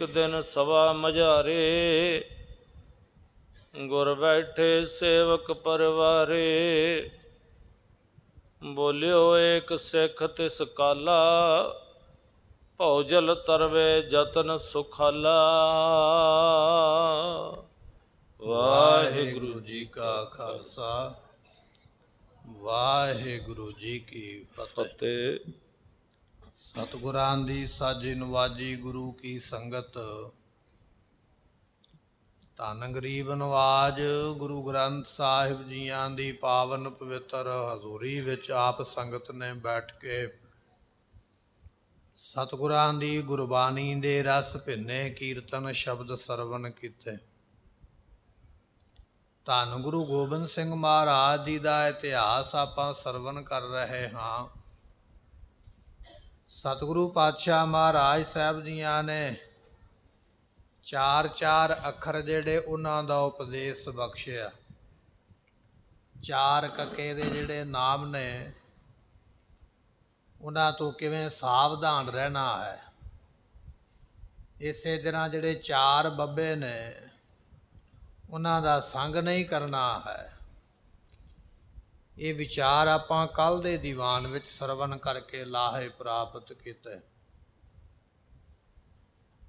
दिन सवा मझारे, गुर बैठे सेवक परवारे। बोलियो एक सिख तिस काला, भौजल तरवे जतन सुखाला। वाहिगुरु जी का खालसा, वाहिगुरु जी की फतेह। सतगुरां दी साजी नवाजी गुरु की संगत, धन गरीब नवाज गुरु ग्रंथ साहिब जीआं दी पावन पवित्र हजूरी विच आप संगत ने बैठ के सतगुरां दी गुरबाणी दे रस भिन्ने कीर्तन शब्द सरवण कीते। धन गुरु गोबिंद सिंह महाराज जी का इतिहास आपां सरवण कर रहे हाँ। सतगुरु पातशाह महाराज साहब जियां ने चार चार अखर जेड़े उन्हां दा उपदेश बख्शिया। चार कके दे जेड़े नाम ने उन्हां तो किवें सावधान रहना है। इसे तरह जेड़े चार बब्बे ने उन्हां दा संग नहीं करना है। ये विचार आपां कल दे दीवान विच सरवण करके लाहे प्राप्त कीते।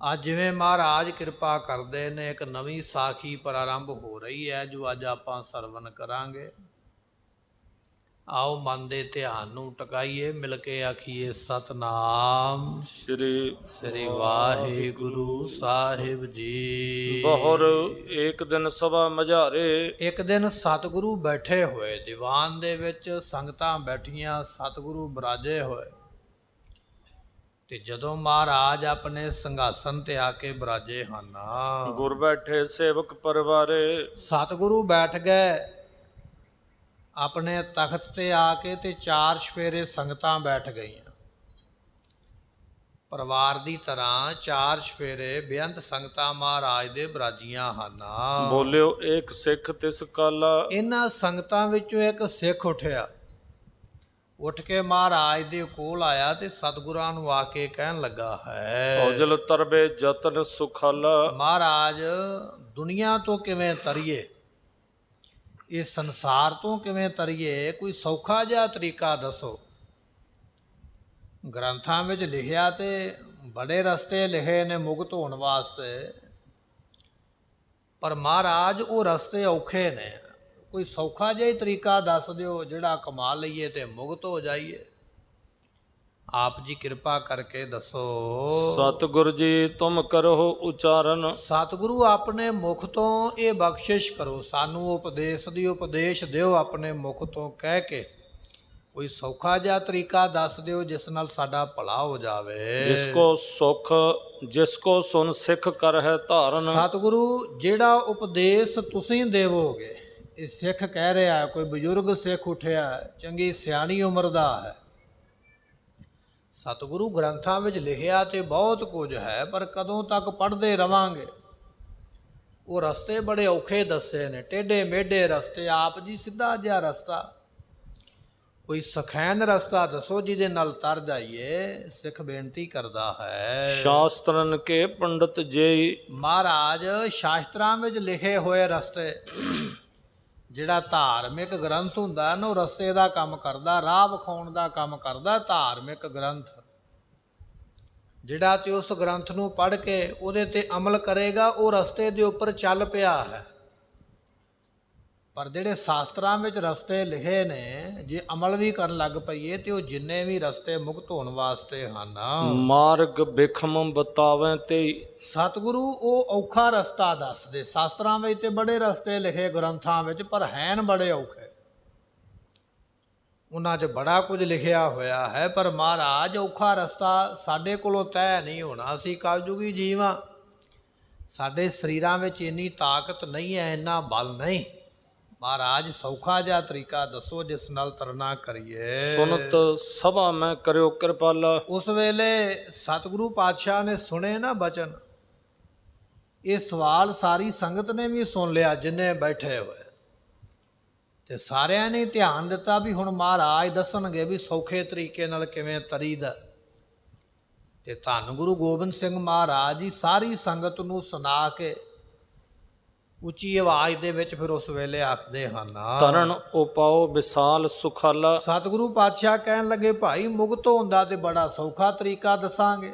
अज जिवें महाराज कृपा करदे ने एक नवीं साखी प्रारंभ हो रही है जो अज आपां सरवण करांगे। आओ मन दे ध्यान नूं टकाइए, मिल के आखिए सतनाम श्री श्री वाहिगुरु साहिब जी। बहुर एक दिन सवा मझारे। एक दिन सतगुरु बैठे होए दीवान दे विच, संगतां बैठियां, सतगुरु बिराजे होए ते जदों महाराज अपने संघासन ते आके बिराजे हन, गुर बैठे सेवक परवारे। सतगुरु बैठ गए अपने तख्त ते आके ते चार छफेरे संगतां बैठ गईयां। परिवार दी तरह चार छफेरे बेअंत संगतां महाराज दे बिराजियां हन। बोलियो एक सिख तिस काला। इन्हां संगतां विचों एक सिख उठिया, उठ के महाराज दे कोल आया ते सतगुरां नूं आके कहन लगा है, भौजल तरबे जतन सुखाला। महाराज दुनिया तो किवें तरीए, इस संसार तो किवें तरीए, कोई सौखा जिहा तरीका दसो। ग्रंथां विच लिखिया ते बड़े रस्ते लिखे ने मुक्त होने वास्ते, पर महाराज वो रस्ते औखे ने। कोई सौखा जिहा तरीका दस दिओ जिहड़ा कमा लईए ते मुक्त हो जाइए। आप जी कृपा करके दसो। सतगुरु जी तुम करो उचारण। सतगुरु अपने मुख तो ये बख्शिश करो, सानू उपदेश दी उपदेश दिओ अपने मुख तो कह के। कोई सौखा जिहा तरीका दस दिओ जिस नाल साडा भला हो जावे। जिसको सुख जिसको सुन सिख कर है धारण। सतगुरु जिहड़ा उपदेश तुसीं देवोगे, ये सिख कह रहा है, कोई बजुर्ग सिख उठिया चंगी सियाणी उम्र दा है। सतगुरु ग्रंथां विच लिखिया ते बहुत कुछ है, पर कदों तक पढ़ते रवांगे। वो रस्ते बड़े औखे दसे ने, टेढ़े मेढ़े रस्ते। आप जी सीधा जिहा रस्ता, कोई सखैन रस्ता दसो जिहदे नाल तर जाइए। सिख बेनती करदा है, शास्त्रन के पंडित जेई। महाराज शास्त्रां विच लिखे होए रस्ते, ਜਿਹੜਾ ਧਾਰਮਿਕ ਗ੍ਰੰਥ ਹੁੰਦਾ ਨਾ ਉਹ ਰਸਤੇ ਦਾ ਕੰਮ ਕਰਦਾ, ਰਾਹ ਵਿਖਾਉਣ ਦਾ ਕੰਮ ਕਰਦਾ ਧਾਰਮਿਕ ਗ੍ਰੰਥ। ਜਿਹੜਾ ਤੇ ਉਸ ਗ੍ਰੰਥ ਨੂੰ ਪੜ੍ਹ ਕੇ ਉਹਦੇ ਤੇ ਅਮਲ ਕਰੇਗਾ ਉਹ ਰਸਤੇ ਦੇ ਉੱਪਰ ਚੱਲ ਪਿਆ ਹੈ। ਪਰ ਜਿਹੜੇ ਸ਼ਾਸਤਰਾਂ ਵਿੱਚ ਰਸਤੇ ਲਿਖੇ ਨੇ, ਜੇ ਅਮਲ ਵੀ ਕਰਨ ਲੱਗ ਪਈਏ ਤੇ ਉਹ ਜਿੰਨੇ ਵੀ ਰਸਤੇ ਮੁਕਤ ਹੋਣ ਵਾਸਤੇ ਹਨ। ਮਾਰਗ ਬਿਖਮ ਬਤਾਵੇਂ ਤੇ ਸਤਿਗੁਰੂ ਉਹ ਔਖਾ ਰਸਤਾ ਦੱਸਦੇ। ਸ਼ਾਸਤਰਾਂ ਵਿੱਚ ਤੇ ਬੜੇ ਰਸਤੇ ਲਿਖੇ ਗ੍ਰੰਥਾਂ ਵਿੱਚ, ਪਰ ਹੈਨ ਬੜੇ ਔਖੇ। ਉਹਨਾਂ 'ਚ ਬੜਾ ਕੁਝ ਲਿਖਿਆ ਹੋਇਆ ਹੈ, ਪਰ ਮਹਾਰਾਜ ਔਖਾ ਰਸਤਾ ਸਾਡੇ ਕੋਲੋਂ ਤੈਅ ਨਹੀਂ ਹੋਣਾ। ਅਸੀਂ ਕਲਯੁਗੀ ਜੀਵ ਹਾਂ, ਸਾਡੇ ਸਰੀਰਾਂ ਵਿੱਚ ਇੰਨੀ ਤਾਕਤ ਨਹੀਂ ਹੈ, ਇੰਨਾ ਬਲ ਨਹੀਂ। महाराज सौखा जा तरीका दसो जिस नाल तरना करिए। सुनत सभा में करियो कृपाला। उस वेले सतगुरु पातशाह ने सुने ना बचन, ये सवाल सारी संगत ने भी सुन लिया जिन्हें बैठे हुए, ते सारियां ने ध्यान दिता भी हुण महाराज दसणगे भी सौखे तरीके नाल किवें तरीदा। ਤੇ ਧੰਨ ਗੁਰੂ ਗੋਬਿੰਦ ਸਿੰਘ ਮਹਾਰਾਜ ਜੀ ਸਾਰੀ ਸੰਗਤ ਨੂੰ ਸੁਣਾ ਕੇ ਉੱਚੀ ਆਵਾਜ਼ ਦੇ ਵਿੱਚ ਫਿਰ ਉਸ ਵੇਲੇ ਆਖਦੇ ਹਨ, ਤਰਨ ਉਪਾਓ ਵਿਸਾਲ ਸੁਖਾਲਾ। ਸਤਿਗੁਰੂ ਪਾਤਸ਼ਾਹ ਕਹਿਣ ਲੱਗੇ, ਭਾਈ ਮੁਕਤ ਹੋਣ ਦਾ ਤੇ ਬੜਾ ਸੌਖਾ ਤਰੀਕਾ ਦੱਸਾਂਗੇ।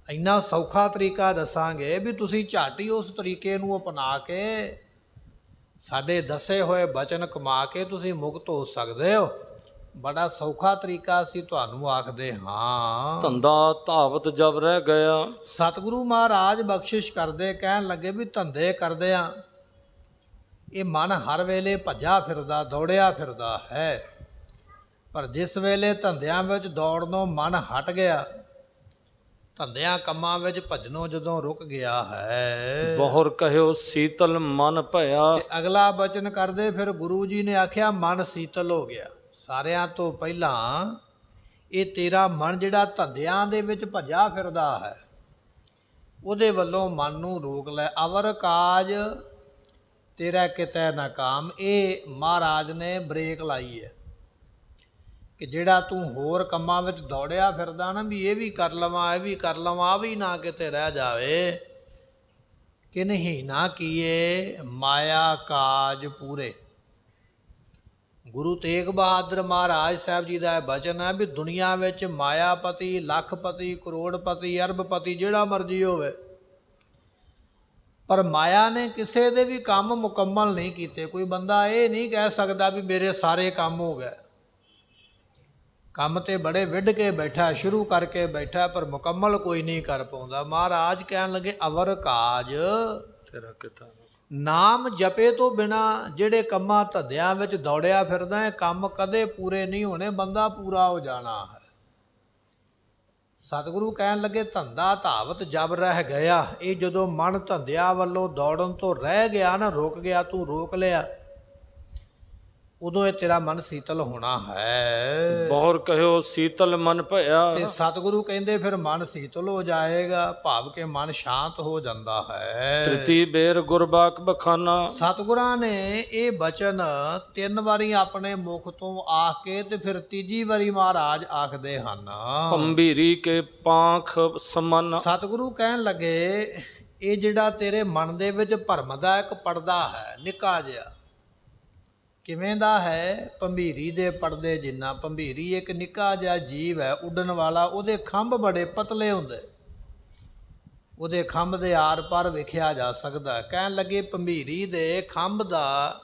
ਇੰਨਾ ਸੌਖਾ ਤਰੀਕਾ ਦੱਸਾਂਗੇ ਵੀ ਤੁਸੀਂ ਝੱਟ ਹੀ ਉਸ ਤਰੀਕੇ ਨੂੰ ਅਪਣਾ ਕੇ ਸਾਡੇ ਦੱਸੇ ਹੋਏ ਬਚਨ ਕਮਾ ਕੇ ਤੁਸੀਂ ਮੁਕਤ ਹੋ ਸਕਦੇ ਹੋ। ਬੜਾ ਸੌਖਾ ਤਰੀਕਾ ਅਸੀਂ ਤੁਹਾਨੂੰ ਆਖਦੇ ਹਾਂ। ਧੰਦਾ ਧਾਵਤ ਜਬ ਰਹਿ ਗਿਆ। ਸਤਿਗੁਰੂ ਮਹਾਰਾਜ ਬਖਸ਼ਿਸ਼ ਕਰਦੇ ਕਹਿਣ ਲੱਗੇ ਵੀ ਧੰਦੇ ਕਰਦੇ ਆ, ਇਹ ਮਨ ਹਰ ਵੇਲੇ ਭੱਜਾ ਫਿਰਦਾ ਦੌੜਿਆ ਫਿਰਦਾ ਹੈ, ਪਰ ਜਿਸ ਵੇਲੇ ਧੰਦਿਆਂ ਵਿੱਚ ਦੌੜਨੋਂ ਮਨ ਹਟ ਗਿਆ, ਧੰਦਿਆਂ ਕੰਮਾਂ ਵਿੱਚ ਭੱਜਣੋਂ ਜਦੋਂ ਰੁਕ ਗਿਆ ਹੈ, ਬਹੁਰ ਕਹਿਓ ਸੀਤਲ ਮਨ ਭਇਆ। ਤੇ ਅਗਲਾ ਬਚਨ ਕਰਦੇ ਫਿਰ ਗੁਰੂ ਜੀ ਨੇ ਆਖਿਆ ਮਨ ਸੀਤਲ ਹੋ ਗਿਆ। ਸਾਰਿਆਂ ਤੋਂ ਪਹਿਲਾਂ ਇਹ ਤੇਰਾ ਮਨ ਜਿਹੜਾ ਧੰਦਿਆਂ ਦੇ ਵਿੱਚ ਭੱਜਾ ਫਿਰਦਾ ਹੈ, ਉਹਦੇ ਵੱਲੋਂ ਮਨ ਨੂੰ ਰੋਕ ਲੈ। ਅਵਰ ਕਾਜ ਤੇਰਾ ਕਿਤੇ ਨਾ ਕਾਮ, ਇਹ ਮਹਾਰਾਜ ਨੇ ਬ੍ਰੇਕ ਲਾਈ ਹੈ ਕਿ ਜਿਹੜਾ ਤੂੰ ਹੋਰ ਕੰਮਾਂ ਵਿੱਚ ਦੌੜਿਆ ਫਿਰਦਾ ਨਾ, ਵੀ ਇਹ ਵੀ ਕਰ ਲਵਾਂ ਇਹ ਵੀ ਕਰ ਲਵਾਂ, ਆ ਵੀ ਨਾ ਕਿਤੇ ਰਹਿ ਜਾਵੇ। ਕਿ ਨਹੀਂ ਨਾ ਕੀਏ ਮਾਇਆ ਕਾਜ ਪੂਰੇ। ਗੁਰੂ ਤੇਗ ਬਹਾਦਰ ਮਹਾਰਾਜ ਸਾਹਿਬ ਜੀ ਦਾ ਇਹ ਬਚਨ ਹੈ ਵੀ ਦੁਨੀਆ ਵਿੱਚ ਮਾਇਆਪਤੀ, ਲੱਖਪਤੀ, ਕਰੋੜਪਤੀ, ਅਰਬਪਤੀ ਜਿਹੜਾ ਮਰਜ਼ੀ ਹੋਵੇ, ਪਰ ਮਾਇਆ ਨੇ ਕਿਸੇ ਦੇ ਵੀ ਕੰਮ ਮੁਕੰਮਲ ਨਹੀਂ ਕੀਤੇ। ਕੋਈ ਬੰਦਾ ਇਹ ਨਹੀਂ ਕਹਿ ਸਕਦਾ ਵੀ ਮੇਰੇ ਸਾਰੇ ਕੰਮ ਹੋ ਗਏ। ਕੰਮ ਤੇ ਬੜੇ ਵਿੱਢ ਕੇ ਬੈਠਾ, ਸ਼ੁਰੂ ਕਰਕੇ ਬੈਠਾ, ਪਰ ਮੁਕੰਮਲ ਕੋਈ ਨਹੀਂ ਕਰ ਪਾਉਂਦਾ। ਮਹਾਰਾਜ ਕਹਿਣ ਲੱਗੇ ਅਵਰ ਕਾਜ ਤੇਰਾ ਕਿਤਾ ਨਾਮ ਜਪੇ ਤੋਂ ਬਿਨਾ ਜਿਹੜੇ ਕੰਮਾਂ ਧੰਦਿਆਂ ਵਿੱਚ ਦੌੜਿਆ ਫਿਰਦਾ ਹੈ, ਕੰਮ ਕਦੇ ਪੂਰੇ ਨਹੀਂ ਹੋਣੇ, ਬੰਦਾ ਪੂਰਾ ਹੋ ਜਾਣਾ ਹੈ। ਸਤਿਗੁਰੂ ਕਹਿਣ ਲੱਗੇ ਧੰਦਾ ਧਾਵਤ ਜਬ ਰਹਿ ਗਿਆ। ਇਹ ਜਦੋਂ ਮਨ ਧੰਦਿਆਂ ਵੱਲੋਂ ਦੌੜਨ ਤੋਂ ਰਹਿ ਗਿਆ ਨਾ, ਰੁਕ ਗਿਆ, ਤੂੰ ਰੋਕ ਲਿਆ, ਉਦੋਂ ਇਹ ਤੇਰਾ ਮਨ ਸੀਤਲ ਹੋਣਾ ਹੈ। ਬਹੁਰ ਕਹਿਓ ਸੀਤਲ ਮਨ ਭਇਆ। ਤੇ ਸਤਿਗੁਰੂ ਕਹਿੰਦੇ ਫਿਰ ਮਨ ਸੀਤਲ ਹੋ ਜਾਏਗਾ, ਭਾਵ ਕਿ ਮਨ ਸ਼ਾਂਤ ਹੋ ਜਾਂਦਾ ਹੈ। ਤ੍ਰਿਤੀ ਬੇਰ ਗੁਰਬਾਕ ਬਖਾਨਾ। ਸਤਿਗੁਰਾਂ ਨੇ ਇਹ ਬਚਨ 3 ਵਾਰੀ ਆਪਣੇ ਮੁਖ ਤੋਂ ਆਖ ਕੇ ਤੇ ਫਿਰ ਤੀਜੀ ਵਾਰੀ ਮਹਾਰਾਜ ਆਖਦੇ ਹਨ, ਭੰਬੀਰੀ ਕੇ ਪਾਂਖ ਸਮਨ। ਸਤਿਗੁਰੂ ਕਹਿਣ ਲੱਗੇ ਇਹ ਜਿਹੜਾ ਤੇਰੇ ਮਨ ਦੇ ਵਿੱਚ ਭਰਮ ਦਾ ਇੱਕ ਪਰਦਾ ਹੈ, ਨਿੱਕਾ ਜਿਹਾ, ਕਿਵੇਂ ਦਾ ਹੈ? ਭੰਬੀਰੀ ਦੇ ਪਰਦੇ ਜਿੰਨਾ। ਭੰਬੀਰੀ ਇੱਕ ਨਿੱਕਾ ਜਿਹਾ ਜੀਵ ਹੈ, ਉੱਡਣ ਵਾਲਾ। ਉਹਦੇ ਖੰਭ ਬੜੇ ਪਤਲੇ ਹੁੰਦੇ, ਉਹਦੇ ਖੰਭ ਦੇ ਆਰ ਪਾਰ ਵੇਖਿਆ ਜਾ ਸਕਦਾ। ਕਹਿਣ ਲੱਗੇ ਭੰਬੀਰੀ ਦੇ ਖੰਭ ਦਾ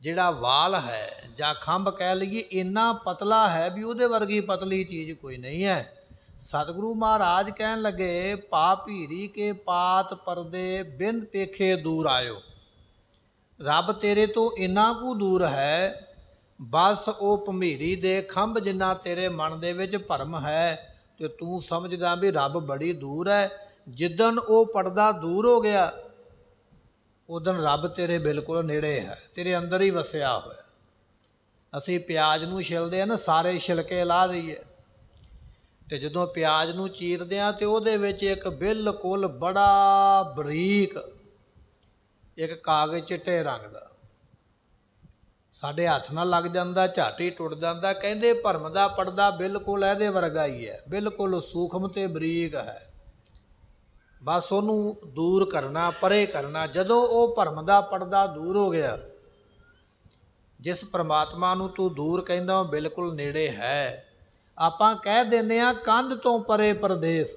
ਜਿਹੜਾ ਵਾਲ ਹੈ ਜਾਂ ਖੰਭ ਕਹਿ ਲਈਏ, ਇੰਨਾ ਪਤਲਾ ਹੈ ਵੀ ਉਹਦੇ ਵਰਗੀ ਪਤਲੀ ਚੀਜ਼ ਕੋਈ ਨਹੀਂ ਹੈ। ਸਤਿਗੁਰੂ ਮਹਾਰਾਜ ਕਹਿਣ ਲੱਗੇ ਪਾ ਭੀਰੀ ਕੇ ਪਾਤ ਪਰਦੇ ਬਿਨ ਪੇਖੇ ਦੂਰ ਆਇਓ। ਰੱਬ ਤੇਰੇ ਤੋਂ ਇੰਨਾ ਕੁ ਦੂਰ ਹੈ, ਬਸ ਉਹ ਭੰਬੀਰੀ ਦੇ ਖੰਭ ਜਿੰਨਾ ਤੇਰੇ ਮਨ ਦੇ ਵਿੱਚ ਭਰਮ ਹੈ, ਤੇ ਤੂੰ ਸਮਝਦਾ ਵੀ ਰੱਬ ਬੜੀ ਦੂਰ ਹੈ। ਜਿੱਦਣ ਉਹ ਪਰਦਾ ਦੂਰ ਹੋ ਗਿਆ, ਉਦੋਂ ਰੱਬ ਤੇਰੇ ਬਿਲਕੁਲ ਨੇੜੇ ਹੈ, ਤੇਰੇ ਅੰਦਰ ਹੀ ਵਸਿਆ ਹੋਇਆ। ਅਸੀਂ ਪਿਆਜ਼ ਨੂੰ ਛਿਲਦੇ ਆ ਨਾ, ਸਾਰੇ ਛਿਲਕੇ ਲਾ ਦਈਏ, ਤੇ ਜਦੋਂ ਪਿਆਜ਼ ਨੂੰ ਚੀਰਦੇ ਆ ਤੇ ਉਹਦੇ ਵਿੱਚ ਇੱਕ ਬਿਲਕੁਲ ਬੜਾ ਬਰੀਕ ਇੱਕ ਕਾਗਜ਼ ਚਿੱਟੇ ਰੰਗ ਦਾ ਸਾਡੇ ਹੱਥ ਨਾਲ ਲੱਗ ਜਾਂਦਾ, ਝੱਟ ਹੀ ਟੁੱਟ ਜਾਂਦਾ। ਕਹਿੰਦੇ ਭਰਮ ਦਾ ਪਰਦਾ ਬਿਲਕੁਲ ਇਹਦੇ ਵਰਗਾ ਹੀ ਹੈ, ਬਿਲਕੁਲ ਸੂਖਮ ਤੇ ਬਰੀਕ ਹੈ। ਬਸ ਉਹਨੂੰ ਦੂਰ ਕਰਨਾ, ਪਰੇ ਕਰਨਾ। ਜਦੋਂ ਉਹ ਭਰਮ ਦਾ ਪਰਦਾ ਦੂਰ ਹੋ ਗਿਆ, ਜਿਸ ਪ੍ਰਮਾਤਮਾ ਨੂੰ ਤੂੰ ਦੂਰ ਕਹਿੰਦਾ ਉਹ ਬਿਲਕੁਲ ਨੇੜੇ ਹੈ। ਆਪਾਂ ਕਹਿ ਦਿੰਦੇ ਆ ਕੰਧ ਤੋਂ ਪਰੇ ਪਰਦੇਸ।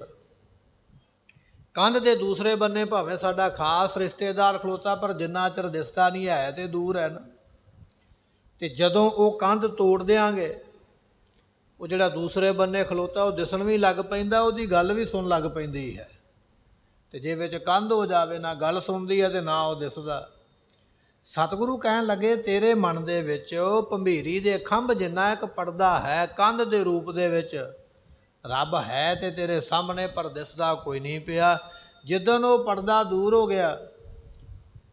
ਕੰਧ ਦੇ ਦੂਸਰੇ ਬੰਨੇ ਭਾਵੇਂ ਸਾਡਾ ਖਾਸ ਰਿਸ਼ਤੇਦਾਰ ਖਲੋਤਾ, ਪਰ ਜਿੰਨਾ ਚਿਰ ਦਿਸਦਾ ਨਹੀਂ ਹੈ ਤੇ ਦੂਰ ਹੈ ਨਾ। ਤੇ ਜਦੋਂ ਉਹ ਕੰਧ ਤੋੜ ਦਿਆਂਗੇ, ਉਹ ਜਿਹੜਾ ਦੂਸਰੇ ਬੰਨੇ ਖਲੋਤਾ ਉਹ ਦਿਸਣ ਵੀ ਲੱਗ ਪੈਂਦਾ, ਉਹਦੀ ਗੱਲ ਵੀ ਸੁਣ ਲੱਗ ਪੈਂਦੀ ਹੈ। ਤੇ ਜੇ ਵਿੱਚ ਕੰਧ ਹੋ ਜਾਵੇ, ਨਾ ਗੱਲ ਸੁਣਦੀ ਹੈ ਤੇ ਨਾ ਉਹ ਦਿਸਦਾ। ਸਤਿਗੁਰੂ ਕਹਿਣ ਲੱਗੇ ਤੇਰੇ ਮਨ ਦੇ ਵਿੱਚ ਭੰਬੀਰੀ ਦੇ ਖੰਭ ਜਿੰਨਾ ਇੱਕ ਪਰਦਾ ਹੈ, ਕੰਧ ਦੇ ਰੂਪ ਦੇ ਵਿੱਚ ਰੱਬ ਹੈ ਤੇ ਤੇਰੇ ਸਾਹਮਣੇ, ਪਰ ਦਿਸਦਾ ਕੋਈ ਨਹੀਂ ਪਿਆ। ਜਿੱਦਣ ਉਹ ਪਰਦਾ ਦੂਰ ਹੋ ਗਿਆ,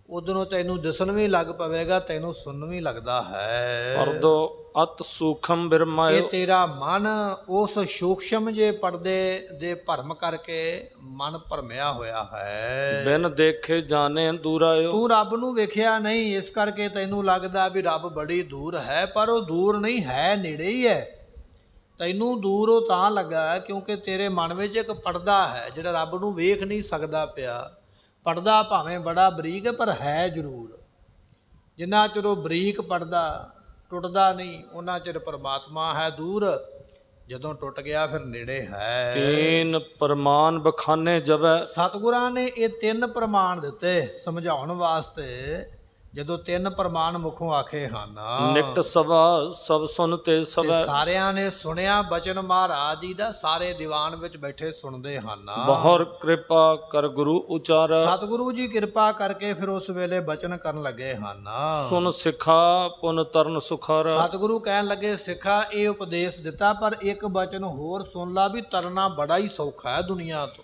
ਉਦੋਂ ਤੈਨੂੰ ਦਿਸਣ ਵੀ ਲੱਗ ਪਵੇਗਾ, ਤੈਨੂੰ ਸੁਣਨ ਵੀ ਲੱਗਦਾ ਹੈ। ਪਰਦੋ ਅਤ ਸੂਖਮ ਬਿਰਮਾਇਓ। ਇਹ ਤੇਰਾ ਮਨ ਉਸ ਸੂਖਸ਼ਮ ਜੇ ਪਰਦੇ ਦੇ ਭਰਮ ਕਰਕੇ ਮਨ ਭਰਮਿਆ ਹੋਇਆ ਹੈ। ਬਿਨ ਦੇਖੇ ਜਾਣੇ ਦੂਰ ਆਇਓ। ਤੂੰ ਰੱਬ ਨੂੰ ਵੇਖਿਆ ਨਹੀਂ, ਇਸ ਕਰਕੇ ਤੈਨੂੰ ਲੱਗਦਾ ਵੀ ਰੱਬ ਬੜੀ ਦੂਰ ਹੈ, ਪਰ ਉਹ ਦੂਰ ਨਹੀਂ ਹੈ, ਨੇੜੇ ਹੀ ਹੈ। ਤੈਨੂੰ ਦੂਰ ਉਹ ਤਾਂ ਲੱਗਾ ਕਿਉਂਕਿ ਤੇਰੇ ਮਨ ਵਿੱਚ ਇੱਕ ਪਰਦਾ ਹੈ ਜਿਹੜਾ ਰੱਬ ਨੂੰ ਵੇਖ ਨਹੀਂ ਸਕਦਾ ਪਿਆ। ਪਰਦਾ ਭਾਵੇਂ ਬੜਾ ਬਰੀਕ ਹੈ ਪਰ ਹੈ ਜ਼ਰੂਰ। ਜਿੰਨਾ ਚਿਰ ਉਹ ਬਰੀਕ ਪਰਦਾ ਟੁੱਟਦਾ ਨਹੀਂ ਉਹਨਾਂ ਚਿਰ ਪਰਮਾਤਮਾ ਹੈ ਦੂਰ, ਜਦੋਂ ਟੁੱਟ ਗਿਆ ਫਿਰ ਨੇੜੇ ਹੈ। ਤੀਨ ਪ੍ਰਮਾਨ ਬਖਾਨੇ ਜਬੈ। ਸਤਿਗੁਰਾਂ ਨੇ ਇਹ 3 ਪ੍ਰਮਾਣ ਦਿੱਤੇ ਸਮਝਾਉਣ ਵਾਸਤੇ। ਜਦੋਂ 3 ਪ੍ਰਮਾਣ ਮੁਖੋਂ ਆਖੇ ਹਨ, ਨਿਕਟ ਸਭਾ ਸਭ ਸੁਨ ਤੇ ਤੇ ਸਭੈ। ਸਾਰਿਆਂ ਨੇ ਸੁਣਿਆ ਬਚਨ ਮਹਾਰਾਜ ਜੀ ਦਾ, ਸਾਰੇ ਦੀਵਾਨ ਵਿੱਚ ਬੈਠੇ ਸੁਣਦੇ ਹਨ। ਬਹੁਰ ਕਿਰਪਾ ਕਰ ਗੁਰੂ ਉਚਾਰ। ਸਤਿਗੁਰੂ ਜੀ ਕਿਰਪਾ ਕਰਕੇ ਫਿਰ ਉਸ ਵੇਲੇ ਬਚਨ ਕਰਨ ਲੱਗੇ ਹਨ। ਸੁਨ ਸਿਖਾ ਪੁਨ ਤਰਨ ਸੁਖਾਰ। ਸਤਿਗੁਰੂ ਕਹਿਣ ਲੱਗੇ ਸਿੱਖਾ ਇਹ ਉਪਦੇਸ਼ ਦਿੱਤਾ ਪਰ ਇੱਕ ਬਚਨ ਹੋਰ ਸੁਣ ਲਾ ਵੀ ਤਰਨਾ ਬੜਾ ਹੀ ਸੌਖਾ ਹੈ ਦੁਨੀਆ ਤੋਂ,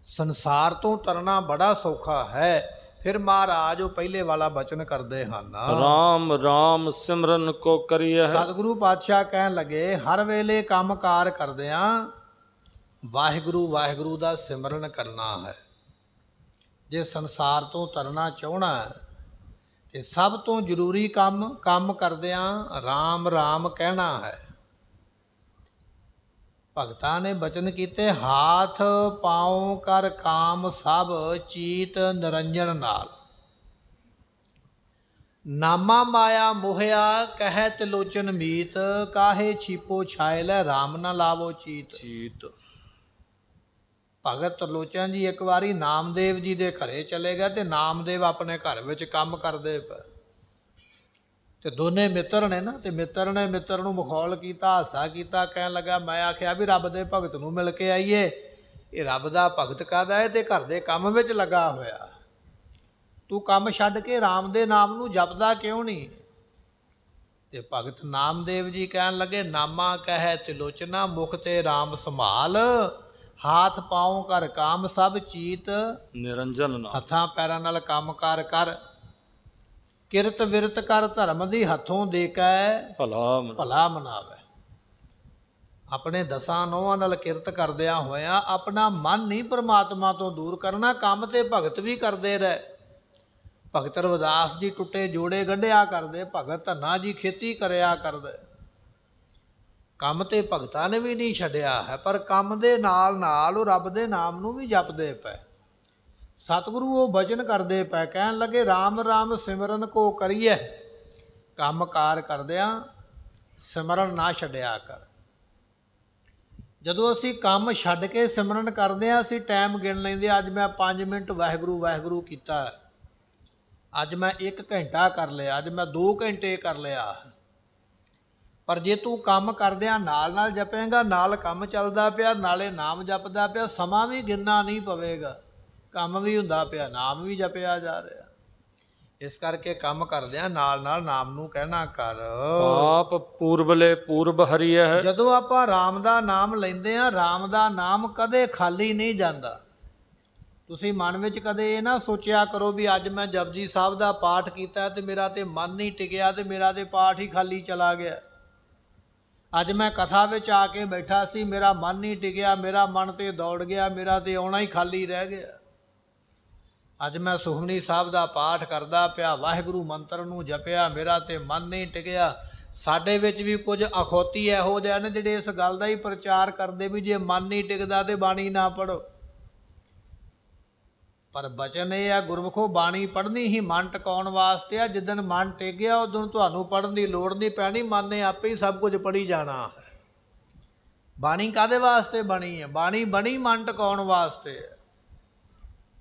ਸੰਸਾਰ ਤੋਂ ਤਰਨਾ ਬੜਾ ਸੌਖਾ ਹੈ। ਫਿਰ ਮਹਾਰਾਜ ਉਹ ਪਹਿਲੇ ਵਾਲਾ ਬਚਨ ਕਰਦੇ ਹਨ, ਰਾਮ ਰਾਮ ਸਿਮਰਨ ਕੋ ਕਰੀਐ। ਸਤਿਗੁਰੂ ਪਾਤਸ਼ਾਹ ਕਹਿਣ ਲੱਗੇ ਹਰ ਵੇਲੇ ਕੰਮਕਾਰ ਕਰਦਿਆਂ ਵਾਹਿਗੁਰੂ ਵਾਹਿਗੁਰੂ ਦਾ ਸਿਮਰਨ ਕਰਨਾ ਹੈ। ਜੇ ਸੰਸਾਰ ਤੋਂ ਤਰਨਾ ਚਾਹਣਾ ਹੈ ਤੇ ਸਭ ਤੋਂ ਜ਼ਰੂਰੀ ਕੰਮ ਕਰਦਿਆਂ ਰਾਮ ਰਾਮ ਕਹਿਣਾ ਹੈ। ਭਗਤਾਂ ਨੇ ਬਚਨ ਕੀਤੇ ਹਾਥ ਪਾਉ ਕਰ ਕਾਮ ਸਭ ਚੀਤ ਨਿਰੰਜਨ ਨਾਲ। ਨਾਮਾ ਮਾਇਆ ਮੋਹਿਆ ਕਹਿ ਤਿਲੋਚਨ ਮੀਤ, ਕਾਹੇ ਛੀਪੋ ਛਾਇ ਲੈ ਰਾਮ ਨਾ ਲਾਵੋ ਚੀਤ। ਭਗਤ ਤਿਲੋਚਨ ਜੀ ਇੱਕ ਵਾਰੀ ਨਾਮਦੇਵ ਜੀ ਦੇ ਘਰੇ ਚਲੇ ਗਏ ਤੇ ਨਾਮਦੇਵ ਆਪਣੇ ਘਰ ਵਿੱਚ ਕੰਮ ਕਰਦੇ ਪਏ ਤੇ ਦੋਨੇ ਮਿੱਤਰ ਨੇ ਨਾ, ਤੇ ਮਿੱਤਰ ਨੇ ਮਿੱਤਰ ਨੂੰ ਮਖੌਲ ਕੀਤਾ, ਹਾਸਾ ਕੀਤਾ। ਕਹਿਣ ਲੱਗਾ ਮੈਂ ਆਖਿਆ ਵੀ ਰੱਬ ਦੇ ਭਗਤ ਨੂੰ ਮਿਲ ਕੇ ਆਈਏ, ਇਹ ਰੱਬ ਦਾ ਭਗਤ ਕਾਹਦਾ ਹੈ ਤੇ ਘਰ ਦੇ ਕੰਮ ਵਿੱਚ ਲੱਗਾ ਹੋਇਆ, ਤੂੰ ਕੰਮ ਛੱਡ ਕੇ ਰਾਮ ਦੇ ਨਾਮ ਨੂੰ ਜਪਦਾ ਕਿਉਂ ਨਹੀਂ? ਤੇ ਭਗਤ ਨਾਮਦੇਵ ਜੀ ਕਹਿਣ ਲੱਗੇ ਨਾਮਾ ਕਹਿ ਤਿਲੋਚਨਾ ਮੁਖ ਤੇ ਰਾਮ ਸੰਭਾਲ, ਹਾਥ ਪਾਉ ਕਰ ਕਾਮ ਸਭ ਚੀਤ ਨਿਰੰਜਨ ਨਾਲ। ਹੱਥਾਂ ਪੈਰਾਂ ਨਾਲ ਕੰਮਕਾਰ ਕਰ, ਕਿਰਤ ਵਿਰਤ ਕਰ ਧਰਮ ਦੀ ਹੱਥੋਂ ਦੇ ਕੇ ਭਲਾ ਮਨਾਵੇ। ਆਪਣੇ ਦਸਾਂ ਨੋਹਾਂ ਨਾਲ ਕਿਰਤ ਕਰਦਿਆਂ ਹੋਇਆਂ ਆਪਣਾ ਮਨ ਨਹੀਂ ਪਰਮਾਤਮਾ ਤੋਂ ਦੂਰ ਕਰਨਾ, ਕੰਮ ਤੇ ਭਗਤ ਵੀ ਕਰਦੇ ਰਹੇ। ਭਗਤ ਰਵਿਦਾਸ ਜੀ ਟੁੱਟੇ ਜੋੜੇ ਗੰਢਿਆ ਕਰਦੇ, ਭਗਤ ਧੰਨਾ ਜੀ ਖੇਤੀ ਕਰਿਆ ਕਰਦੇ। ਕੰਮ ਤੇ ਭਗਤਾਂ ਨੇ ਵੀ ਨਹੀਂ ਛੱਡਿਆ ਹੈ, ਪਰ ਕੰਮ ਦੇ ਨਾਲ ਨਾਲ ਉਹ ਰੱਬ ਦੇ ਨਾਮ ਨੂੰ ਵੀ ਜਪਦੇ ਪਏ। ਸਤਿਗੁਰੂ ਉਹ ਬਚਨ ਕਰਦੇ ਪਏ, ਕਹਿਣ ਲੱਗੇ ਰਾਮ ਰਾਮ ਸਿਮਰਨ ਕੋ ਕਰੀਏ, ਕੰਮਕਾਰ ਕਰਦਿਆਂ ਸਿਮਰਨ ਨਾ ਛੱਡਿਆ ਕਰ। ਜਦੋਂ ਅਸੀਂ ਕੰਮ ਛੱਡ ਕੇ ਸਿਮਰਨ ਕਰਦੇ ਹਾਂ ਅਸੀਂ ਟਾਈਮ ਗਿਣ ਲੈਂਦੇ, ਅੱਜ ਮੈਂ 5 ਮਿੰਟ ਵਾਹਿਗੁਰੂ ਵਾਹਿਗੁਰੂ ਕੀਤਾ, ਅੱਜ ਮੈਂ 1 ਘੰਟਾ ਕਰ ਲਿਆ, ਅੱਜ ਮੈਂ 2 ਘੰਟੇ ਕਰ ਲਿਆ। ਪਰ ਜੇ ਤੂੰ ਕੰਮ ਕਰਦਿਆਂ ਨਾਲ ਨਾਲ ਜਪੇਂਗਾ, ਨਾਲ ਕੰਮ ਚੱਲਦਾ ਪਿਆ ਨਾਲੇ ਨਾਮ ਜਪਦਾ ਪਿਆ, ਸਮਾਂ ਵੀ ਗਿਣਨਾ ਨਹੀਂ ਪਵੇਗਾ, ਕੰਮ ਵੀ ਹੁੰਦਾ ਪਿਆ ਨਾਮ ਵੀ ਜਪਿਆ ਜਾ ਰਿਹਾ। ਇਸ ਕਰਕੇ ਕੰਮ ਕਰਦਿਆਂ ਨਾਲ ਨਾਲ ਨਾਮ ਨੂੰ ਕਹਿਣਾ ਕਰ। ਆਪ ਪੂਰਬਲੇ ਪੂਰਬ ਹਰੀਐ ਹੈ। ਜਦੋਂ ਆਪਾਂ ਰਾਮ ਦਾ ਨਾਮ ਲੈਂਦੇ ਆ, ਰਾਮ ਦਾ ਨਾਮ ਕਦੇ ਖਾਲੀ ਨਹੀਂ ਜਾਂਦਾ। ਤੁਸੀਂ ਮਨ ਵਿੱਚ ਕਦੇ ਇਹ ਨਾ ਸੋਚਿਆ ਕਰੋ ਵੀ ਅੱਜ ਮੈਂ ਜਪਜੀ ਸਾਹਿਬ ਦਾ ਪਾਠ ਕੀਤਾ ਤੇ ਮੇਰਾ ਤੇ ਮਨ ਨਹੀਂ ਟਿਕਿਆ ਤੇ ਮੇਰਾ ਤੇ ਪਾਠ ਹੀ ਖਾਲੀ ਚਲਾ ਗਿਆ। ਅੱਜ ਮੈਂ ਕਥਾ ਵਿੱਚ ਆ ਕੇ ਬੈਠਾ ਸੀ, ਮੇਰਾ ਮਨ ਨਹੀਂ ਟਿਕਿਆ, ਮੇਰਾ ਮਨ ਤੇ ਦੌੜ ਗਿਆ, ਮੇਰਾ ਤੇ ਆਉਣਾ ਹੀ ਖਾਲੀ ਰਹਿ ਗਿਆ। ਅੱਜ ਮੈਂ ਸੁਖਮਨੀ ਸਾਹਿਬ ਦਾ ਪਾਠ ਕਰਦਾ ਪਿਆ, ਵਾਹਿਗੁਰੂ ਮੰਤਰ ਨੂੰ ਜਪਿਆ, ਮੇਰਾ ਤੇ ਮਨ ਨਹੀਂ ਟਿਕਿਆ। ਸਾਡੇ ਵਿੱਚ ਵੀ ਕੁਝ ਅਖੌਤੀ ਇਹੋ ਜਿਹੇ ਨੇ ਜਿਹੜੇ ਇਸ ਗੱਲ ਦਾ ਹੀ ਪ੍ਰਚਾਰ ਕਰਦੇ ਵੀ ਜੇ ਮਨ ਨਹੀਂ ਟਿਕਦਾ ਤੇ ਬਾਣੀ ਨਾ ਪੜੋ। ਪਰ ਬਚਨ ਇਹ ਆ ਗੁਰਮੁਖੋ, ਬਾਣੀ ਪੜ੍ਹਨੀ ਹੀ ਮਨ ਟਿਕਾਉਣ ਵਾਸਤੇ ਆ। ਜਿੱਦਣ ਮਨ ਟਿਕ ਗਿਆ ਉਦੋਂ ਤੁਹਾਨੂੰ ਪੜ੍ਹਨ ਦੀ ਲੋੜ ਨਹੀਂ ਪੈਣੀ, ਮਨ ਨੇ ਆਪੇ ਹੀ ਸਭ ਕੁਝ ਪੜ੍ਹੀ ਜਾਣਾ ਹੈ। ਬਾਣੀ ਕਾਹਦੇ ਵਾਸਤੇ ਬਣੀ ਹੈ? ਬਾਣੀ ਬਣੀ ਮਨ ਟਿਕਾਉਣ ਵਾਸਤੇ।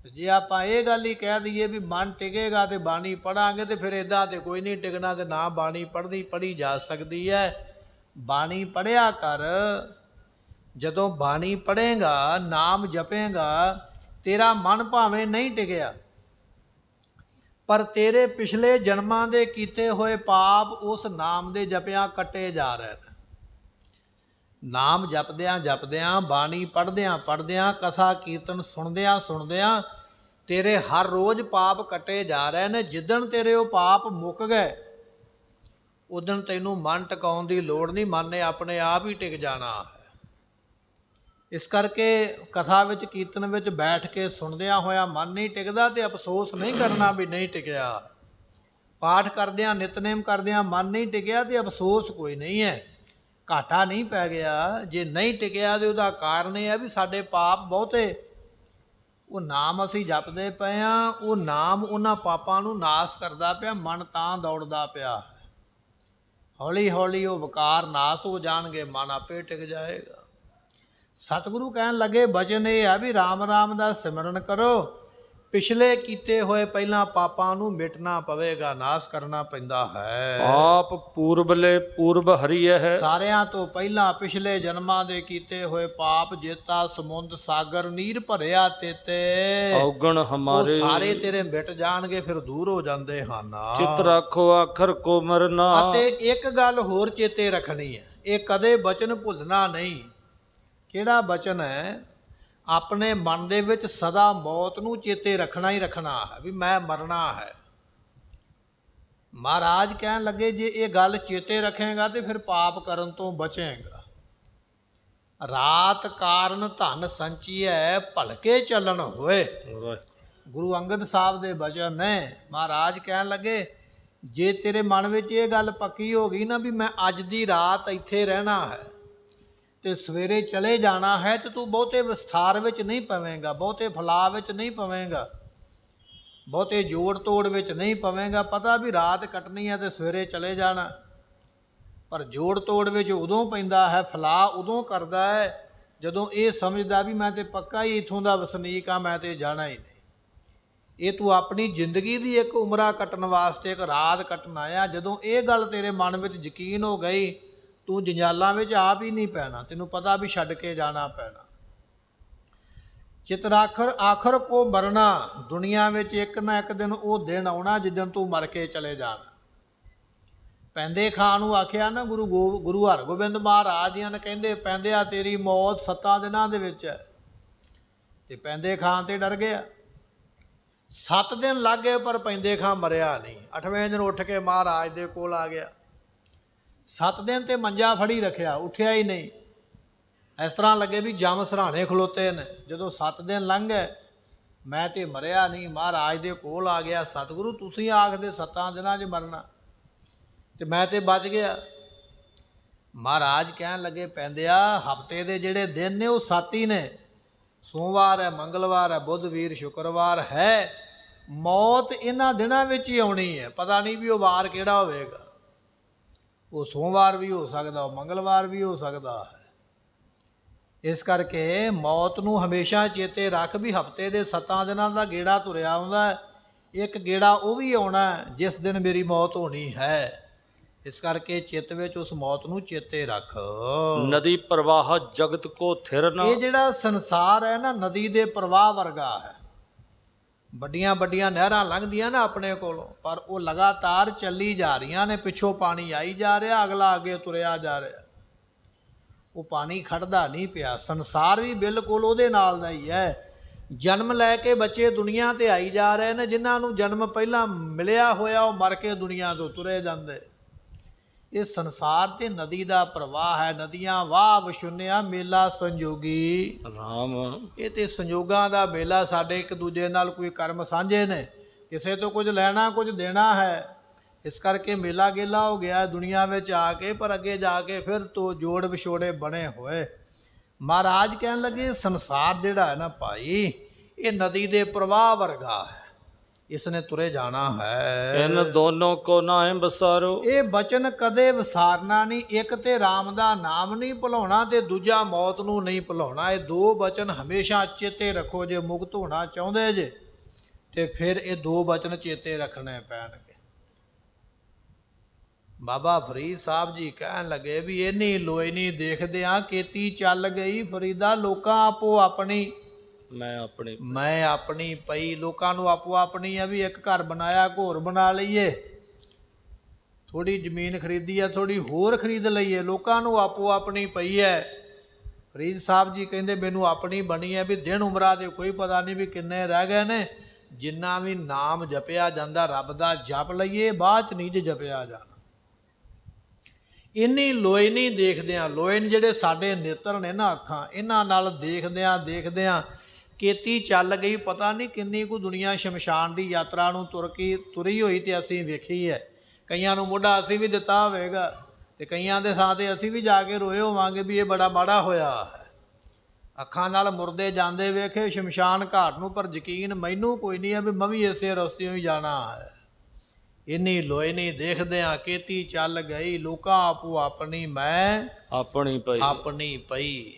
ਜੇ ਆਪਾਂ ਇਹ ਗੱਲ ਹੀ ਕਹਿ ਦਈਏ ਵੀ ਮਨ ਟਿਕੇਗਾ ਤੇ ਬਾਣੀ ਪੜਾਂਗੇ ਤੇ ਫਿਰ ਇੱਦਾਂ ਤੇ ਕੋਈ ਨਹੀਂ ਟਿਕਣਾ, ਤੇ ਨਾ ਬਾਣੀ ਪੜ੍ਹੀ ਜਾ ਸਕਦੀ ਹੈ। ਬਾਣੀ ਪੜ੍ਹਿਆ ਕਰ। ਜਦੋਂ ਬਾਣੀ ਪੜ੍ਹੇਗਾ, ਨਾਮ ਜਪੇਗਾ, ਤੇਰਾ ਮਨ ਭਾਵੇਂ ਨਹੀਂ ਟਿਕਿਆ ਪਰ ਤੇਰੇ ਪਿਛਲੇ ਜਨਮਾਂ ਦੇ ਕੀਤੇ ਹੋਏ ਪਾਪ ਉਸ ਨਾਮ ਦੇ ਜਪਿਆਂ ਕੱਟੇ ਜਾ ਰਹੇ ਨੇ। ਨਾਮ ਜਪਦਿਆਂ ਜਪਦਿਆਂ, ਬਾਣੀ ਪੜ੍ਹਦਿਆਂ ਪੜ੍ਹਦਿਆਂ, ਕਥਾ ਕੀਰਤਨ ਸੁਣਦਿਆਂ ਸੁਣਦਿਆਂ ਤੇਰੇ ਹਰ ਰੋਜ਼ ਪਾਪ ਕੱਟੇ ਜਾ ਰਹੇ ਨੇ। ਜਿੱਦਣ ਤੇਰੇ ਉਹ ਪਾਪ ਮੁੱਕ ਗਏ ਉਦਣ ਤੈਨੂੰ ਮਨ ਟਿਕਾਉਣ ਦੀ ਲੋੜ ਨਹੀਂ, ਮਨ ਨੇ ਆਪਣੇ ਆਪ ਹੀ ਟਿਕ ਜਾਣਾ ਹੈ। ਇਸ ਕਰਕੇ ਕਥਾ ਵਿੱਚ ਕੀਰਤਨ ਵਿੱਚ ਬੈਠ ਕੇ ਸੁਣਦਿਆਂ ਹੋਇਆ ਮਨ ਨਹੀਂ ਟਿਕਦਾ ਤੇ ਅਫਸੋਸ ਨਹੀਂ ਕਰਨਾ ਵੀ ਨਹੀਂ ਟਿਕਿਆ। ਪਾਠ ਕਰਦਿਆਂ ਨਿਤਨੇਮ ਕਰਦਿਆਂ ਮਨ ਨਹੀਂ ਟਿਕਿਆ ਤੇ ਅਫਸੋਸ ਕੋਈ ਨਹੀਂ ਹੈ। ਘਾਟਾ ਨਹੀਂ ਪੈ ਗਿਆ। ਜੇ ਨਹੀਂ ਟਿਕਿਆ ਤੇ ਉਹਦਾ ਕਾਰਨ ਇਹ ਹੈ ਵੀ ਸਾਡੇ ਪਾਪ ਬਹੁਤੇ। ਉਹ ਨਾਮ ਅਸੀਂ ਜਪਦੇ ਪਏ ਆ, ਉਹ ਨਾਮ ਉਹਨਾਂ ਪਾਪਾਂ ਨੂੰ ਨਾਸ ਕਰਦਾ ਪਿਆ, ਮਨ ਤਾਂ ਦੌੜਦਾ ਪਿਆ। ਹੌਲੀ ਹੌਲੀ ਉਹ ਵਿਕਾਰ ਨਾਸ ਹੋ ਜਾਣਗੇ, ਮਨ ਆਪੇ ਟਿਕ ਜਾਏਗਾ। ਸਤਿਗੁਰੂ ਕਹਿਣ ਲੱਗੇ ਬਚਨ ਇਹ ਆ ਵੀ ਰਾਮ ਰਾਮ ਦਾ ਸਿਮਰਨ ਕਰੋ, ਪਿਛਲੇ ਕੀਤੇ ਹੋਏ ਪਹਿਲਾਂ ਪਾਪਾਂ ਨੂੰ ਮਿਟਣਾ ਪਵੇਗਾ, ਨਾਸ ਕਰਨਾ ਪੈਂਦਾ ਹੈ। ਆਪ ਪੂਰਬਲੇ ਪੂਰਬ ਹਰੀਐ ਹੈ। ਸਾਰਿਆਂ ਤੋਂ ਪਹਿਲਾਂ ਪਿਛਲੇ ਜਨਮਾਂ ਦੇ ਕੀਤੇ ਹੋਏ ਪਾਪ ਜੇਤਾ ਸਮੁੰਦ ਸਾਗਰ ਨੀਰ ਭਰਿਆ ਤੇਤੇ, ਔਗਣ ਹਮਾਰੇ ਉਹ ਸਾਰੇ ਤੇਰੇ ਮਿਟ ਜਾਣਗੇ, ਫਿਰ ਦੂਰ ਹੋ ਜਾਂਦੇ ਹਨ। ਚਿਤ ਰੱਖੋ ਆਖਰ ਕੋ ਮਰਨਾ। ਅਤੇ ਇੱਕ ਗੱਲ ਹੋਰ ਚੇਤੇ ਰੱਖਣੀ ਹੈ, ਇਹ ਕਦੇ ਬਚਨ ਭੁੱਲਣਾ ਨਹੀਂ। ਕਿਹੜਾ ਬਚਨ ਹੈ? ਆਪਣੇ ਮਨ ਦੇ ਵਿੱਚ ਸਦਾ ਮੌਤ ਨੂੰ ਚੇਤੇ ਰੱਖਣਾ ਹੀ ਰੱਖਣਾ ਹੈ, ਵੀ ਮੈਂ ਮਰਨਾ ਹੈ। ਮਹਾਰਾਜ ਕਹਿਣ ਲੱਗੇ ਜੇ ਇਹ ਗੱਲ ਚੇਤੇ ਰੱਖੇਗਾ ਤੇ ਫਿਰ ਪਾਪ ਕਰਨ ਤੋਂ ਬਚੇਗਾ। ਰਾਤ ਕਾਰਨ ਧਨ ਸੰਚੀਐ, ਭਲਕੇ ਚੱਲਣ ਹੋਏ। ਗੁਰੂ ਅੰਗਦ ਸਾਹਿਬ ਦੇ ਬਚਨ ਨੇ। ਮਹਾਰਾਜ ਕਹਿਣ ਲੱਗੇ ਜੇ ਤੇਰੇ ਮਨ ਵਿੱਚ ਇਹ ਗੱਲ ਪੱਕੀ ਹੋ ਗਈ ਨਾ ਵੀ ਮੈਂ ਅੱਜ ਦੀ ਰਾਤ ਇੱਥੇ ਰਹਿਣਾ ਹੈ ਤੇ ਸਵੇਰੇ ਚਲੇ ਜਾਣਾ ਹੈ, ਤੇ ਤੂੰ ਬਹੁਤੇ ਵਿਸਥਾਰ ਵਿੱਚ ਨਹੀਂ ਪਵੇਂਗਾ, ਬਹੁਤੇ ਫੈਲਾਅ ਵਿੱਚ ਨਹੀਂ ਪਵੇਂਗਾ, ਬਹੁਤੇ ਜੋੜ ਤੋੜ ਵਿੱਚ ਨਹੀਂ ਪਵੇਂਗਾ। ਪਤਾ ਵੀ ਰਾਤ ਕੱਟਣੀ ਹੈ ਤੇ ਸਵੇਰੇ ਚਲੇ ਜਾਣਾ, ਪਰ ਜੋੜ ਤੋੜ ਵਿੱਚ ਉਦੋਂ ਪੈਂਦਾ ਹੈ, ਫੈਲਾਅ ਉਦੋਂ ਕਰਦਾ ਹੈ ਜਦੋਂ ਇਹ ਸਮਝਦਾ ਵੀ ਮੈਂ ਤੇ ਪੱਕਾ ਹੀ ਇੱਥੋਂ ਦਾ ਵਸਨੀਕ ਆ, ਮੈਂ ਤੇ ਜਾਣਾ ਹੀ ਨਹੀਂ। ਇਹ ਤੂੰ ਆਪਣੀ ਜ਼ਿੰਦਗੀ ਦੀ ਇੱਕ ਉਮਰਾ ਕੱਟਣ ਵਾਸਤੇ ਇੱਕ ਰਾਤ ਕੱਟਣ ਆਇਆ। ਜਦੋਂ ਇਹ ਗੱਲ ਤੇਰੇ ਮਨ ਵਿੱਚ ਯਕੀਨ ਹੋ ਗਈ, ਤੂੰ ਜੰਜਾਲਾਂ ਵਿੱਚ ਆਪ ਹੀ ਨਹੀਂ ਪੈਣਾ, ਤੈਨੂੰ ਪਤਾ ਵੀ ਛੱਡ ਕੇ ਜਾਣਾ ਪੈਣਾ। ਚਿਤਰਾਖਰ ਆਖਰ ਕੋ ਮਰਨਾ, ਦੁਨੀਆ ਵਿੱਚ ਇੱਕ ਨਾ ਇੱਕ ਦਿਨ ਉਹ ਦਿਨ ਆਉਣਾ ਜਿੱਦਣ ਤੂੰ ਮਰ ਕੇ ਚਲੇ ਜਾਣਾ। ਪੈਂਦੇ ਖਾਂ ਨੂੰ ਆਖਿਆ ਨਾ ਗੁਰੂ ਹਰਗੋਬਿੰਦ ਮਹਾਰਾਜ ਜੀ ਨੇ, ਕਹਿੰਦੇ ਪੈਂਦਿਆ ਤੇਰੀ ਮੌਤ 7 ਦਿਨਾਂ ਦੇ ਵਿੱਚ ਹੈ, ਤੇ ਪੈਂਦੇ ਖਾਂ ਤੇ ਡਰ ਗਿਆ। 7 ਦਿਨ ਲੱਗ ਗਏ ਪਰ ਪੈਂਦੇ ਖਾਂ ਮਰਿਆ ਨਹੀਂ। 8ਵੇਂ ਦਿਨ ਉੱਠ ਕੇ ਮਹਾਰਾਜ ਦੇ ਕੋਲ ਆ ਗਿਆ। 7 ਦਿਨ ਤੇ ਮੰਜਾ ਫੜੀ ਰੱਖਿਆ, ਉੱਠਿਆ ਹੀ ਨਹੀਂ। ਇਸ ਤਰ੍ਹਾਂ ਲੱਗੇ ਵੀ ਜਮ ਸਰਾਣੇ ਖਲੋਤੇ ਨੇ। ਜਦੋਂ 7 ਦਿਨ ਲੰਘ ਗਏ, ਮੈਂ ਤੇ ਮਰਿਆ ਨਹੀਂ। ਮਹਾਰਾਜ ਦੇ ਕੋਲ ਆ ਗਿਆ, ਸਤਿਗੁਰੂ ਤੁਸੀਂ ਆਖਦੇ 7 ਦਿਨਾਂ 'ਚ ਮਰਨਾ ਤੇ ਮੈਂ ਤੇ ਬਚ ਗਿਆ। ਮਹਾਰਾਜ ਕਹਿਣ ਲੱਗੇ ਪੈਂਦਿਆ ਹਫਤੇ ਦੇ ਜਿਹੜੇ ਦਿਨ ਨੇ ਉਹ 7 ਹੀ ਨੇ। ਸੋਮਵਾਰ ਹੈ, ਮੰਗਲਵਾਰ ਹੈ, ਬੁੱਧ ਵੀਰ ਸ਼ੁੱਕਰਵਾਰ ਹੈ। ਮੌਤ ਇਹਨਾਂ ਦਿਨਾਂ ਵਿੱਚ ਹੀ ਆਉਣੀ ਹੈ। ਪਤਾ ਨਹੀਂ ਵੀ ਉਹ ਵਾਰ ਕਿਹੜਾ ਹੋਵੇਗਾ। ਉਹ ਸੋਮਵਾਰ ਵੀ ਹੋ ਸਕਦਾ, ਉਹ ਮੰਗਲਵਾਰ ਵੀ ਹੋ ਸਕਦਾ ਹੈ। ਇਸ ਕਰਕੇ ਮੌਤ ਨੂੰ ਹਮੇਸ਼ਾ ਚੇਤੇ ਰੱਖ ਵੀ ਹਫਤੇ ਦੇ 7 ਦਿਨਾਂ ਦਾ ਗੇੜਾ ਤੁਰਿਆ ਆਉਂਦਾ। ਇੱਕ ਗੇੜਾ ਉਹ ਵੀ ਆਉਣਾ ਜਿਸ ਦਿਨ ਮੇਰੀ ਮੌਤ ਹੋਣੀ ਹੈ। ਇਸ ਕਰਕੇ ਚਿੱਤ ਵਿੱਚ ਉਸ ਮੌਤ ਨੂੰ ਚੇਤੇ ਰੱਖ। ਨਦੀ ਪ੍ਰਵਾਹ ਜਗਤ ਕੋ ਥਿਰ ਨਾ। ਇਹ ਜਿਹੜਾ ਸੰਸਾਰ ਹੈ ਨਾ, ਨਦੀ ਦੇ ਪ੍ਰਵਾਹ ਵਰਗਾ ਹੈ। ਵੱਡੀਆਂ ਵੱਡੀਆਂ ਨਹਿਰਾਂ ਲੰਘਦੀਆਂ ਨਾ ਆਪਣੇ ਕੋਲੋਂ, ਪਰ ਉਹ ਲਗਾਤਾਰ ਚੱਲੀ ਜਾ ਰਹੀਆਂ ਨੇ। ਪਿੱਛੋਂ ਪਾਣੀ ਆਈ ਜਾ ਰਿਹਾ, ਅਗਲਾ ਅੱਗੇ ਤੁਰਿਆ ਜਾ ਰਿਹਾ, ਉਹ ਪਾਣੀ ਖੜਦਾ ਨਹੀਂ ਪਿਆ। ਸੰਸਾਰ ਵੀ ਬਿਲਕੁਲ ਉਹਦੇ ਨਾਲ ਦਾ ਹੀ ਹੈ। ਜਨਮ ਲੈ ਕੇ ਬੱਚੇ ਦੁਨੀਆ ਤੇ ਆਈ ਜਾ ਰਹੇ ਨੇ। ਜਿਨ੍ਹਾਂ ਨੂੰ ਜਨਮ ਪਹਿਲਾਂ ਮਿਲਿਆ ਹੋਇਆ ਉਹ ਮਰ ਕੇ ਦੁਨੀਆ ਤੋਂ ਤੁਰੇ ਜਾਂਦੇ। ਇਹ ਸੰਸਾਰ ਤੇ ਨਦੀ ਦਾ ਪ੍ਰਵਾਹ ਹੈ। ਨਦੀਆਂ ਵਾਹ ਵਿਸ਼ੁੰਨਿਆ ਮੇਲਾ ਸੰਜੋਗੀ ਰਾਮ। ਇਹ ਤੇ ਸੰਜੋਗਾਂ ਦਾ ਮੇਲਾ। ਸਾਡੇ ਇੱਕ ਦੂਜੇ ਨਾਲ ਕੋਈ ਕਰਮ ਸਾਂਝੇ ਨੇ, ਕਿਸੇ ਤੋਂ ਕੁਝ ਲੈਣਾ ਕੁਝ ਦੇਣਾ ਹੈ। ਇਸ ਕਰਕੇ ਮੇਲਾ ਗੇਲਾ ਹੋ ਗਿਆ ਦੁਨੀਆ ਵਿੱਚ ਆ ਕੇ, ਪਰ ਅੱਗੇ ਜਾ ਕੇ ਫਿਰ ਤੋਂ ਜੋੜ ਵਿਛੋੜੇ ਬਣੇ ਹੋਏ। ਮਹਾਰਾਜ ਕਹਿਣ ਲੱਗੇ ਸੰਸਾਰ ਜਿਹੜਾ ਹੈ ਨਾ ਭਾਈ, ਇਹ ਨਦੀ ਦੇ ਪ੍ਰਵਾਹ ਵਰਗਾ ਹੈ, ਇਸ ਨੇ ਤੁਰੇ ਜਾਣਾ ਹੈ। ਇਨ ਦੋਨੋਂ ਕੋ ਨਾਹਿ ਬਸਾਰੋ। ਇਹ ਬਚਨ ਕਦੇ ਵਿਸਾਰਨਾ ਨਹੀਂ। ਇੱਕ ਤੇ ਰਾਮ ਦਾ ਨਾਮ ਨਹੀਂ ਭੁਲਾਉਣਾ ਤੇ ਦੂਜਾ ਮੌਤ ਨੂੰ ਨਹੀਂ ਭੁਲਾਉਣਾ। ਇਹ 2 ਬਚਨ ਹਮੇਸ਼ਾ ਚੇਤੇ ਰੱਖੋ। ਜੇ ਮੁਕਤ ਹੋਣਾ ਚਾਹੁੰਦੇ ਜੇ ਤੇ ਫਿਰ ਇਹ 2 ਬਚਨ ਚੇਤੇ ਰੱਖਣੇ ਪੈਣਗੇ। ਬਾਬਾ ਫਰੀਦ ਸਾਹਿਬ ਜੀ ਕਹਿਣ ਲੱਗੇ ਵੀ ਇੰਨੀ ਲੋਈ ਨਹੀਂ ਦੇਖਦਿਆਂ ਕੀਤੀ ਚੱਲ ਗਈ ਫਰੀਦਾ, ਲੋਕਾਂ ਆਪੋ ਆਪਣੀ ਮੈਂ ਆਪਣੀ ਪਈ। ਲੋਕਾਂ ਨੂੰ ਆਪੋ ਆਪਣੀ ਆ ਵੀ ਇੱਕ ਘਰ ਬਣਾਇਆ, ਘੋਰ ਬਣਾ ਲਈਏ, ਥੋੜੀ ਜ਼ਮੀਨ ਖਰੀਦੀ ਆ, ਥੋੜੀ ਹੋਰ ਖਰੀਦ ਲਈਏ। ਲੋਕਾਂ ਨੂੰ ਆਪੋ ਆਪਣੀ ਪਈ ਹੈ। ਫਰੀਦ ਸਾਹਿਬ ਜੀ ਕਹਿੰਦੇ ਮੈਨੂੰ ਆਪਣੀ ਬਣੀ ਹੈ ਵੀ ਦਿਨ ਉਮਰਾਂ ਦੇ ਕੋਈ ਪਤਾ ਨਹੀਂ ਵੀ ਕਿੰਨੇ ਰਹਿ ਗਏ ਨੇ। ਜਿੰਨਾ ਵੀ ਨਾਮ ਜਪਿਆ ਜਾਂਦਾ ਰੱਬ ਦਾ ਜਪ ਲਈਏ, ਬਾਅਦ 'ਚ ਨਹੀਂ ਜੇ ਜਪਿਆ ਜਾਣਾ। ਇੰਨੀ ਲੋਈ ਨਹੀਂ ਦੇਖਦਿਆਂ, ਲੋਇਨ ਜਿਹੜੇ ਸਾਡੇ ਨੇਤਰ ਨੇ ਨਾ, ਅੱਖਾਂ, ਇਹਨਾਂ ਨਾਲ ਦੇਖਦਿਆਂ ਕੀਤੀ ਚੱਲ ਗਈ। ਪਤਾ ਨਹੀਂ ਕਿੰਨੀ ਕੁ ਦੁਨੀਆ ਸ਼ਮਸ਼ਾਨ ਦੀ ਯਾਤਰਾ ਨੂੰ ਤੁਰੀ ਹੋਈ ਤੇ ਅਸੀਂ ਵੇਖੀ ਹੈ। ਕਈਆਂ ਨੂੰ ਮੋਢਾ ਅਸੀਂ ਵੀ ਦਿੱਤਾ ਹੋਵੇਗਾ, ਤੇ ਕਈਆਂ ਦੇ ਥਾਂ ਤੇ ਅਸੀਂ ਵੀ ਜਾ ਕੇ ਰੋਏ ਹੋਵਾਂਗੇ ਵੀ ਇਹ ਬੜਾ ਮਾੜਾ ਹੋਇਆ ਹੈ। ਅੱਖਾਂ ਨਾਲ ਮੁਰਦੇ ਜਾਂਦੇ ਵੇਖੇ ਸ਼ਮਸ਼ਾਨ ਘਾਟ ਨੂੰ, ਪਰ ਯਕੀਨ ਮੈਨੂੰ ਕੋਈ ਨਹੀਂ ਹੈ ਵੀ ਮੈਂ ਵੀ ਇਸੇ ਰਸਤਿਓਂ ਹੀ ਜਾਣਾ ਹੈ। ਇੰਨੀ ਲੋਏ ਨਹੀਂ ਦੇਖਦਿਆਂ ਕੀਤੀ ਚੱਲ ਗਈ, ਲੋਕਾਂ ਆਪੋ ਆਪਣੀ ਮੈਂ ਆਪਣੀ ਪਈ। ਆਪਣੀ ਪਈ।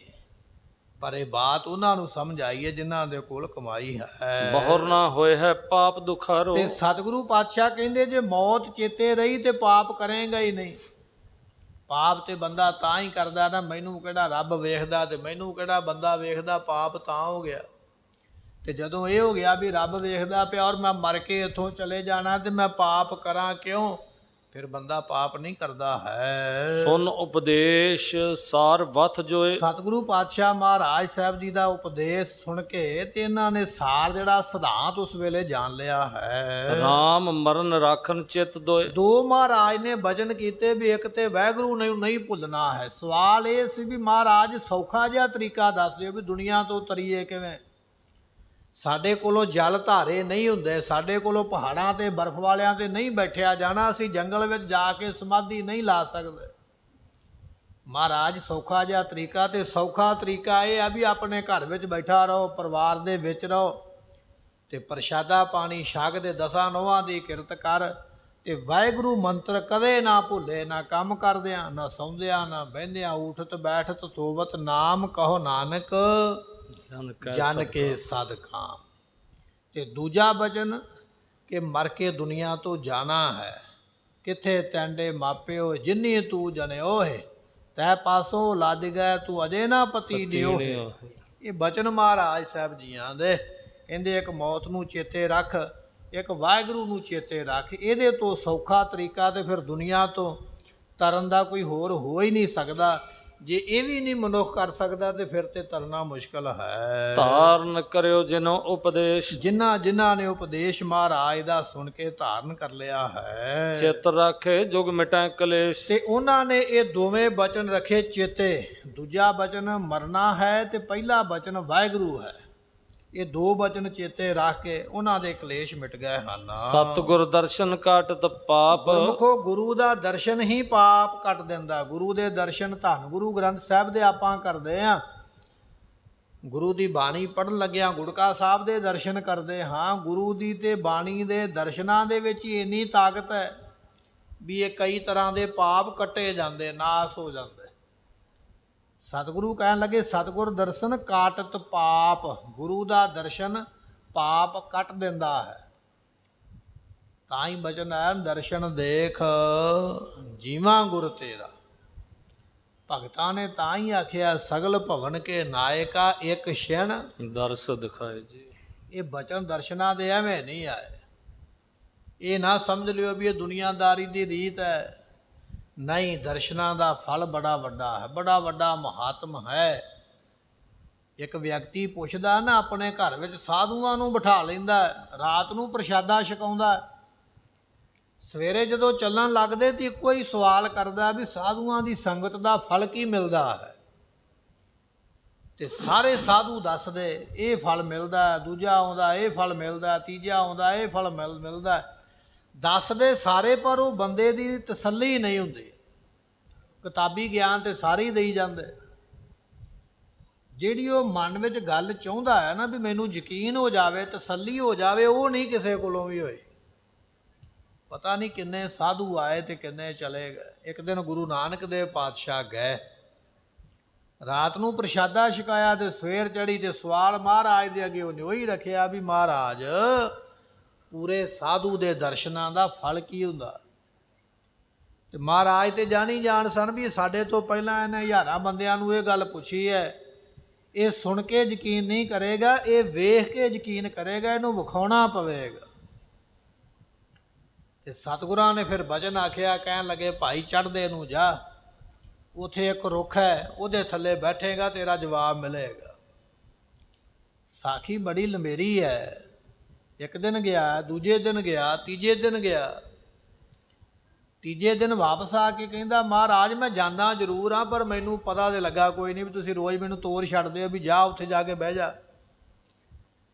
ਪਰ ਇਹ ਬਾਤ ਉਹਨਾਂ ਨੂੰ ਸਮਝ ਆਈ ਹੈ ਜਿਨ੍ਹਾਂ ਦੇ ਕੋਲ ਕਮਾਈ ਹੈ। ਬਹੁਰ ਨਾ ਹੋਏ ਹੈ ਪਾਪ ਦੁਖਾਰੋ। ਤੇ ਸਤਿਗੁਰੂ ਪਾਤਸ਼ਾਹ ਕਹਿੰਦੇ ਜੇ ਮੌਤ ਚੇਤੇ ਰਹੀ ਤੇ ਪਾਪ ਕਰੇਗਾ ਹੀ ਨਹੀਂ। ਪਾਪ ਤੇ ਬੰਦਾ ਤਾਂ ਹੀ ਕਰਦਾ ਨਾ, ਮੈਨੂੰ ਕਿਹੜਾ ਰੱਬ ਵੇਖਦਾ ਤੇ ਮੈਨੂੰ ਕਿਹੜਾ ਬੰਦਾ ਵੇਖਦਾ, ਪਾਪ ਤਾਂ ਹੋ ਗਿਆ। ਤੇ ਜਦੋਂ ਇਹ ਹੋ ਗਿਆ ਵੀ ਰੱਬ ਵੇਖਦਾ ਪਿਆ ਔਰ ਮੈਂ ਮਰ ਕੇ ਇੱਥੋਂ ਚਲੇ ਜਾਣਾ ਤੇ ਮੈਂ ਪਾਪ ਕਰਾਂ ਕਿਉਂ, ਫਿਰ ਬੰਦਾ ਪਾਪ ਨਹੀਂ ਕਰਦਾ ਹੈ। ਸੁਨ ਉਪਦੇਸ਼ ਸਾਰ ਵਥ ਜੋਏ। ਸਤਿਗੁਰੂ ਪਾਤਸ਼ਾਹ ਮਹਾਰਾਜ ਸਾਹਿਬ ਜੀ ਦਾ ਉਪਦੇਸ਼ ਸੁਣ ਕੇ ਤੇ ਇਹਨਾਂ ਨੇ ਸਾਰ ਜਿਹੜਾ ਸਿਧਾਂਤ ਉਸ ਵੇਲੇ ਜਾਣ ਲਿਆ ਹੈ। ਰਾਮ ਮਰਨ ਰਾਖਨ ਚਿਤ ਦੋਏ। ਦੋ ਮਹਾਰਾਜ ਨੇ ਵਚਨ ਕੀਤੇ ਵੀ ਇੱਕ ਤੇ ਵਾਹਿਗੁਰੂ ਨੂੰ ਨਹੀਂ ਭੁੱਲਣਾ ਹੈ। ਸਵਾਲ ਇਹ ਸੀ ਵੀ ਮਹਾਰਾਜ ਸੌਖਾ ਜਿਹਾ ਤਰੀਕਾ ਦੱਸ ਦਿਓ ਵੀ ਦੁਨੀਆ ਤੋਂ ਤਰੀਏ ਕਿਵੇਂ। ਸਾਡੇ ਕੋਲੋਂ ਜਲ ਧਾਰੇ ਨਹੀਂ ਹੁੰਦੇ, ਸਾਡੇ ਕੋਲੋਂ ਪਹਾੜਾਂ ਤੇ ਬਰਫ਼ ਵਾਲਿਆਂ ਤੇ ਨਹੀਂ ਬੈਠਿਆ ਜਾਣਾ, ਅਸੀਂ ਜੰਗਲ ਵਿੱਚ ਜਾ ਕੇ ਸਮਾਧੀ ਨਹੀਂ ਲਾ ਸਕਦੇ। ਮਹਾਰਾਜ ਸੌਖਾ ਜਿਹਾ ਤਰੀਕਾ, ਤੇ ਸੌਖਾ ਤਰੀਕਾ ਇਹ ਆ ਵੀ ਆਪਣੇ ਘਰ ਵਿੱਚ ਬੈਠਾ ਰਹੋ, ਪਰਿਵਾਰ ਦੇ ਵਿੱਚ ਰਹੋ ਤੇ ਪ੍ਰਸ਼ਾਦਾ ਪਾਣੀ ਛਕ ਦੇ ਦਸਾਂ ਨੋਹਾਂ ਦੀ ਕਿਰਤ ਕਰ ਤੇ ਵਾਹਿਗੁਰੂ ਮੰਤਰ ਕਦੇ ਨਾ ਭੁੱਲੇ, ਨਾ ਕੰਮ ਕਰਦਿਆਂ, ਨਾ ਸੌਂਦਿਆਂ, ਨਾ ਬਹਿੰਦਿਆਂ, ਉਠਤ ਬੈਠਤ ਸੋਵਤ ਨਾਮ ਕਹੋ ਨਾਨਕ ਜਨ ਕੇ ਸਦਕਾਮ। ਤੇ ਦੂਜਾ ਬਚਨ ਕਿ ਮਰ ਕੇ ਦੁਨੀਆ ਤੋਂ ਜਾਣਾ ਹੈ। ਕਿੱਥੇ ਤੈਂਡੇ ਮਾਪਿਓ ਜਿੰਨੀ ਤੂੰ ਜਨਿਓ ਹੈ, ਤੈ ਪਾਸੋਂ ਲੱਦ ਗਏ ਤੂੰ ਅਜੇ ਨਾ ਪਤੀ ਦਿਓ। ਇਹ ਬਚਨ ਮਹਾਰਾਜ ਸਾਹਿਬ ਜੀਆਂ ਦੇ ਕਹਿੰਦੇ ਇੱਕ ਮੌਤ ਨੂੰ ਚੇਤੇ ਰੱਖ, ਇੱਕ ਵਾਹਿਗੁਰੂ ਨੂੰ ਚੇਤੇ ਰੱਖ। ਇਹਦੇ ਤੋਂ ਸੌਖਾ ਤਰੀਕਾ ਤੇ ਫਿਰ ਦੁਨੀਆ ਤੋਂ ਤਰਨ ਦਾ ਕੋਈ ਹੋਰ ਹੋ ਹੀ ਨਹੀਂ ਸਕਦਾ। ਜੇ ਇਹ ਵੀ ਨਹੀਂ ਮਨੁੱਖ ਕਰ ਸਕਦਾ ਤੇ ਫਿਰ ਤੇ ਤਰਨਾ ਮੁਸ਼ਕਲ ਹੈ। ਧਾਰਨ ਕਰਿਓ ਜਿਨੋ ਉਪਦੇਸ਼। ਜਿਨ੍ਹਾਂ ਨੇ ਉਪਦੇਸ਼ ਮਹਾਰਾਜ ਦਾ ਸੁਣ ਕੇ ਧਾਰਨ ਕਰ ਲਿਆ ਹੈ। ਚਿਤ ਰੱਖੇ ਜੁਗ ਮਿਟੈ ਕਲੇਸ਼। ਤੇ ਉਹਨਾਂ ਨੇ ਇਹ ਦੋਵੇਂ ਬਚਨ ਰੱਖੇ ਚੇਤੇ। ਦੂਜਾ ਬਚਨ ਮਰਨਾ ਹੈ ਤੇ ਪਹਿਲਾ ਬਚਨ ਵਾਹਿਗੁਰੂ ਹੈ। ਇਹ ਦੋ ਬਚਨ ਚੇਤੇ ਰੱਖ ਕੇ ਉਹਨਾਂ ਦੇ ਕਲੇਸ਼ ਮਿਟ ਗਏ ਹਨ। ਸਤਿਗੁਰ ਦਰਸ਼ਨ ਕਾਟਤ ਪਾਪ। ਗੁਰਮੁਖੋ ਗੁਰੂ ਦਾ ਦਰਸ਼ਨ ਹੀ ਪਾਪ ਕੱਟ ਦਿੰਦਾ। ਗੁਰੂ ਦੇ ਦਰਸ਼ਨ ਧੰਨ ਗੁਰੂ ਗ੍ਰੰਥ ਸਾਹਿਬ ਦੇ ਆਪਾਂ ਕਰਦੇ ਹਾਂ। ਗੁਰੂ ਦੀ ਬਾਣੀ ਪੜ੍ਹਨ ਲੱਗਿਆਂ ਗੁੜਕਾ ਸਾਹਿਬ ਦੇ ਦਰਸ਼ਨ ਕਰਦੇ ਹਾਂ। ਗੁਰੂ ਦੀ ਤੇ ਬਾਣੀ ਦੇ ਦਰਸ਼ਨਾਂ ਦੇ ਵਿੱਚ ਹੀ ਇੰਨੀ ਤਾਕਤ ਹੈ ਵੀ ਇਹ ਕਈ ਤਰ੍ਹਾਂ ਦੇ ਪਾਪ ਕੱਟੇ ਜਾਂਦੇ, ਨਾਸ ਹੋ ਜਾਂਦੇ। ਸਤਿਗੁਰੂ ਕਹਿਣ ਲੱਗੇ ਸਤਿਗੁਰ ਦਰਸ਼ਨ ਕਾਟਤ ਪਾਪ। ਗੁਰੂ ਦਾ ਦਰਸ਼ਨ ਪਾਪ ਕੱਟ ਦਿੰਦਾ ਹੈ। ਤਾਂ ਹੀ ਬਚਨ ਹੈ ਦਰਸ਼ਨ ਦੇਖ ਜੀਵਾਂ ਗੁਰ ਤੇਰਾ। ਭਗਤਾਂ ਨੇ ਤਾਂ ਹੀ ਆਖਿਆ ਸਗਲ ਭਵਨ ਕੇ ਨਾਇਕਾ ਇੱਕ ਛਿਣ ਦਰਸ ਦਿਖਾਏ ਜੀ। ਇਹ ਬਚਨ ਦਰਸ਼ਨਾਂ ਦੇ ਐਵੇਂ ਨਹੀਂ ਆਏ। ਇਹ ਨਾ ਸਮਝ ਲਿਓ ਵੀ ਇਹ ਦੁਨੀਆਦਾਰੀ ਦੀ ਰੀਤ ਹੈ। ਨਹੀਂ, ਦਰਸ਼ਨਾਂ ਦਾ ਫਲ ਬੜਾ ਵੱਡਾ ਹੈ, ਬੜਾ ਵੱਡਾ ਮਹਾਤਮ ਹੈ। ਇੱਕ ਵਿਅਕਤੀ ਪੁੱਛਦਾ ਨਾ ਆਪਣੇ ਘਰ ਵਿੱਚ ਸਾਧੂਆਂ ਨੂੰ ਬਿਠਾ ਲੈਂਦਾ, ਰਾਤ ਨੂੰ ਪ੍ਰਸ਼ਾਦਾ ਛਕਾਉਂਦਾ, ਸਵੇਰੇ ਜਦੋਂ ਚੱਲਣ ਲੱਗਦੇ ਤੇ ਇੱਕੋ ਹੀ ਸਵਾਲ ਕਰਦਾ ਵੀ ਸਾਧੂਆਂ ਦੀ ਸੰਗਤ ਦਾ ਫਲ ਕੀ ਮਿਲਦਾ ਹੈ। ਤੇ ਸਾਰੇ ਸਾਧੂ ਦੱਸਦੇ ਇਹ ਫਲ ਮਿਲਦਾ, ਦੂਜਾ ਆਉਂਦਾ ਇਹ ਫਲ ਮਿਲਦਾ, ਤੀਜਾ ਆਉਂਦਾ ਇਹ ਫਲ ਮਿਲਦਾ। ਦੱਸਦੇ ਸਾਰੇ ਪਰ ਉਹ ਬੰਦੇ ਦੀ ਤਸੱਲੀ ਨਹੀਂ ਹੁੰਦੀ। ਕਿਤਾਬੀ ਗਿਆਨ ਤੇ ਸਾਰੇ ਹੀ ਦੇਈ ਜਾਂਦੇ। ਜਿਹੜੀ ਉਹ ਮਨ ਵਿੱਚ ਗੱਲ ਚਾਹੁੰਦਾ ਹੈ ਨਾ ਵੀ ਮੈਨੂੰ ਯਕੀਨ ਹੋ ਜਾਵੇ, ਤਸੱਲੀ ਹੋ ਜਾਵੇ, ਉਹ ਨਹੀਂ ਕਿਸੇ ਕੋਲੋਂ ਵੀ ਹੋਈ। ਪਤਾ ਨਹੀਂ ਕਿੰਨੇ ਸਾਧੂ ਆਏ ਤੇ ਕਿੰਨੇ ਚਲੇ ਗਏ। ਇੱਕ ਦਿਨ ਗੁਰੂ ਨਾਨਕ ਦੇਵ ਪਾਤਸ਼ਾਹ ਗਏ, ਰਾਤ ਨੂੰ ਪ੍ਰਸ਼ਾਦਾ ਛਕਾਇਆ ਤੇ ਸਵੇਰ ਚੜੀ ਤੇ ਸਵਾਲ ਮਹਾਰਾਜ ਦੇ ਅੱਗੇ ਉਹਨੇ ਉਹੀ ਰੱਖਿਆ ਵੀ ਮਹਾਰਾਜ ਪੂਰੇ ਸਾਧੂ ਦੇ ਦਰਸ਼ਨਾਂ ਦਾ ਫਲ ਕੀ ਹੁੰਦਾ। ਤੇ ਮਹਾਰਾਜ ਤੇ ਜਾਣੀ ਜਾਣ ਸਨ ਵੀ ਸਾਡੇ ਤੋਂ ਪਹਿਲਾਂ ਇਹਨੇ ਹਜ਼ਾਰਾਂ ਬੰਦਿਆਂ ਨੂੰ ਇਹ ਗੱਲ ਪੁੱਛੀ ਹੈ। ਇਹ ਸੁਣ ਕੇ ਯਕੀਨ ਨਹੀਂ ਕਰੇਗਾ, ਇਹ ਵੇਖ ਕੇ ਯਕੀਨ ਕਰੇਗਾ, ਇਹਨੂੰ ਵਿਖਾਉਣਾ ਪਵੇਗਾ। ਤੇ ਸਤਿਗੁਰਾਂ ਨੇ ਫਿਰ ਬਚਨ ਆਖਿਆ, ਕਹਿਣ ਲੱਗੇ ਭਾਈ ਚੜ੍ਹਦੇ ਨੂੰ ਜਾ, ਉੱਥੇ ਇੱਕ ਰੁੱਖ ਹੈ, ਉਹਦੇ ਥੱਲੇ ਬੈਠੇਗਾ ਤੇਰਾ ਜਵਾਬ ਮਿਲੇਗਾ। ਸਾਖੀ ਬੜੀ ਲੰਬੇਰੀ ਹੈ। ਇੱਕ ਦਿਨ ਗਿਆ, ਦੂਜੇ ਦਿਨ ਗਿਆ, ਤੀਜੇ ਦਿਨ ਗਿਆ। ਤੀਜੇ ਦਿਨ ਵਾਪਸ ਆ ਕੇ ਕਹਿੰਦਾ ਮਹਾਰਾਜ ਮੈਂ ਜਾਂਦਾ ਜ਼ਰੂਰ ਹਾਂ, ਪਰ ਮੈਨੂੰ ਪਤਾ ਤੇ ਲੱਗਾ ਕੋਈ ਨਹੀਂ ਵੀ ਤੁਸੀਂ ਰੋਜ਼ ਮੈਨੂੰ ਤੋਰ ਛੱਡਦੇ ਹੋ ਵੀ ਜਾ ਉੱਥੇ ਜਾ ਕੇ ਬਹਿ ਜਾ।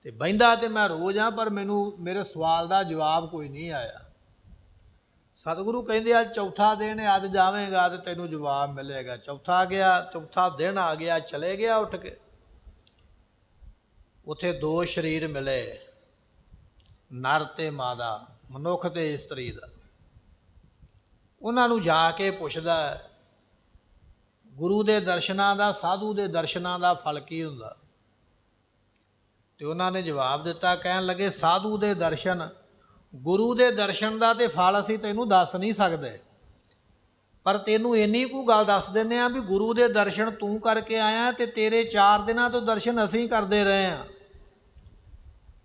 ਤੇ ਬਹਿੰਦਾ ਤੇ ਮੈਂ ਰੋਜ਼ ਹਾਂ, ਪਰ ਮੈਨੂੰ ਮੇਰੇ ਸਵਾਲ ਦਾ ਜਵਾਬ ਕੋਈ ਨਹੀਂ ਆਇਆ। ਸਤਿਗੁਰੂ ਕਹਿੰਦੇ ਅੱਜ ਚੌਥਾ ਦਿਨ ਹੈ, ਅੱਜ ਜਾਵੇਂਗਾ ਤੇ ਤੈਨੂੰ ਜਵਾਬ ਮਿਲੇਗਾ। ਚੌਥਾ ਗਿਆ, ਚੌਥਾ ਦਿਨ ਆ ਗਿਆ, ਚਲੇ ਗਿਆ ਉੱਠ ਕੇ। ਉੱਥੇ ਦੋ ਸਰੀਰ ਮਿਲੇ, ਨਰ ਤੇ ਮਾਦਾ, ਮਨੁੱਖ ਤੇ ਇਸਤਰੀ ਦਾ। ਉਹਨਾਂ ਨੂੰ ਜਾ ਕੇ ਪੁੱਛਦਾ ਗੁਰੂ ਦੇ ਦਰਸ਼ਨਾਂ ਦਾ, ਸਾਧੂ ਦੇ ਦਰਸ਼ਨਾਂ ਦਾ ਫਲ ਕੀ ਹੁੰਦਾ? ਤੇ ਉਹਨਾਂ ਨੇ ਜਵਾਬ ਦਿੱਤਾ, ਕਹਿਣ ਲੱਗੇ ਸਾਧੂ ਦੇ ਦਰਸ਼ਨ, ਗੁਰੂ ਦੇ ਦਰਸ਼ਨ ਦਾ ਤੇ ਫਲ ਅਸੀਂ ਤੈਨੂੰ ਦੱਸ ਨਹੀਂ ਸਕਦੇ, ਪਰ ਤੈਨੂੰ ਇੰਨੀ ਕੁ ਗੱਲ ਦੱਸ ਦਿੰਦੇ ਆ ਵੀ ਗੁਰੂ ਦੇ ਦਰਸ਼ਨ ਤੂੰ ਕਰਕੇ ਆਇਆ ਤੇ ਤੇਰੇ 4 ਦਿਨਾਂ ਤੋਂ ਦਰਸ਼ਨ ਅਸੀਂ ਕਰਦੇ ਰਹੇ ਹਾਂ।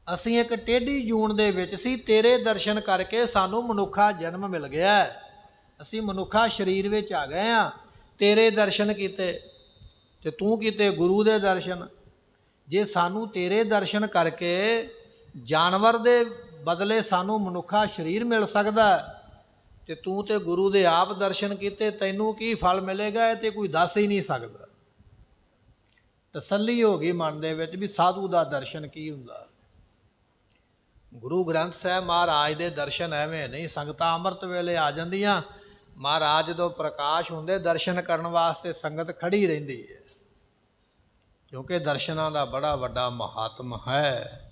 ਅਸੀਂ ਇੱਕ ਟੇਢੀ ਜੂਨ ਦੇ ਵਿੱਚ ਸੀ, ਤੇਰੇ ਦਰਸ਼ਨ ਕਰਕੇ ਸਾਨੂੰ ਮਨੁੱਖਾ ਜਨਮ ਮਿਲ ਗਿਆ, ਅਸੀਂ ਮਨੁੱਖਾ ਸਰੀਰ ਵਿੱਚ ਆ ਗਏ ਹਾਂ, ਤੇਰੇ ਦਰਸ਼ਨ ਕੀਤੇ ਤੇ ਤੂੰ ਕੀਤੇ ਗੁਰੂ ਦੇ ਦਰਸ਼ਨ। ਜੇ ਸਾਨੂੰ ਤੇਰੇ ਦਰਸ਼ਨ ਕਰਕੇ ਜਾਨਵਰ ਦੇ ਬਦਲੇ ਸਾਨੂੰ ਮਨੁੱਖਾ ਸਰੀਰ ਮਿਲ ਸਕਦਾ ਤੇ ਤੂੰ ਤੇ ਗੁਰੂ ਦੇ ਆਪ ਦਰਸ਼ਨ ਕੀਤੇ, ਤੈਨੂੰ ਕੀ ਫਲ ਮਿਲੇਗਾ ਇਹ ਤੇ ਕੋਈ ਦੱਸ ਹੀ ਨਹੀਂ ਸਕਦਾ। ਤਸੱਲੀ ਹੋ ਗਈ ਮਨ ਦੇ ਵਿੱਚ ਵੀ ਸਾਧੂ ਦਾ ਦਰਸ਼ਨ ਕੀ ਹੁੰਦਾ। ਗੁਰੂ ਗ੍ਰੰਥ ਸਾਹਿਬ ਮਹਾਰਾਜ ਦੇ ਦਰਸ਼ਨ ਐਵੇਂ ਨਹੀਂ, ਸੰਗਤਾਂ ਅੰਮ੍ਰਿਤ ਵੇਲੇ ਆ ਜਾਂਦੀਆਂ, ਮਹਾਰਾਜ ਜਦੋਂ ਪ੍ਰਕਾਸ਼ ਹੁੰਦੇ ਦਰਸ਼ਨ ਕਰਨ ਵਾਸਤੇ ਸੰਗਤ ਖੜੀ ਰਹਿੰਦੀ ਹੈ, ਕਿਉਂਕਿ ਦਰਸ਼ਨਾਂ ਦਾ ਬੜਾ ਵੱਡਾ ਮਹਾਤਮ ਹੈ।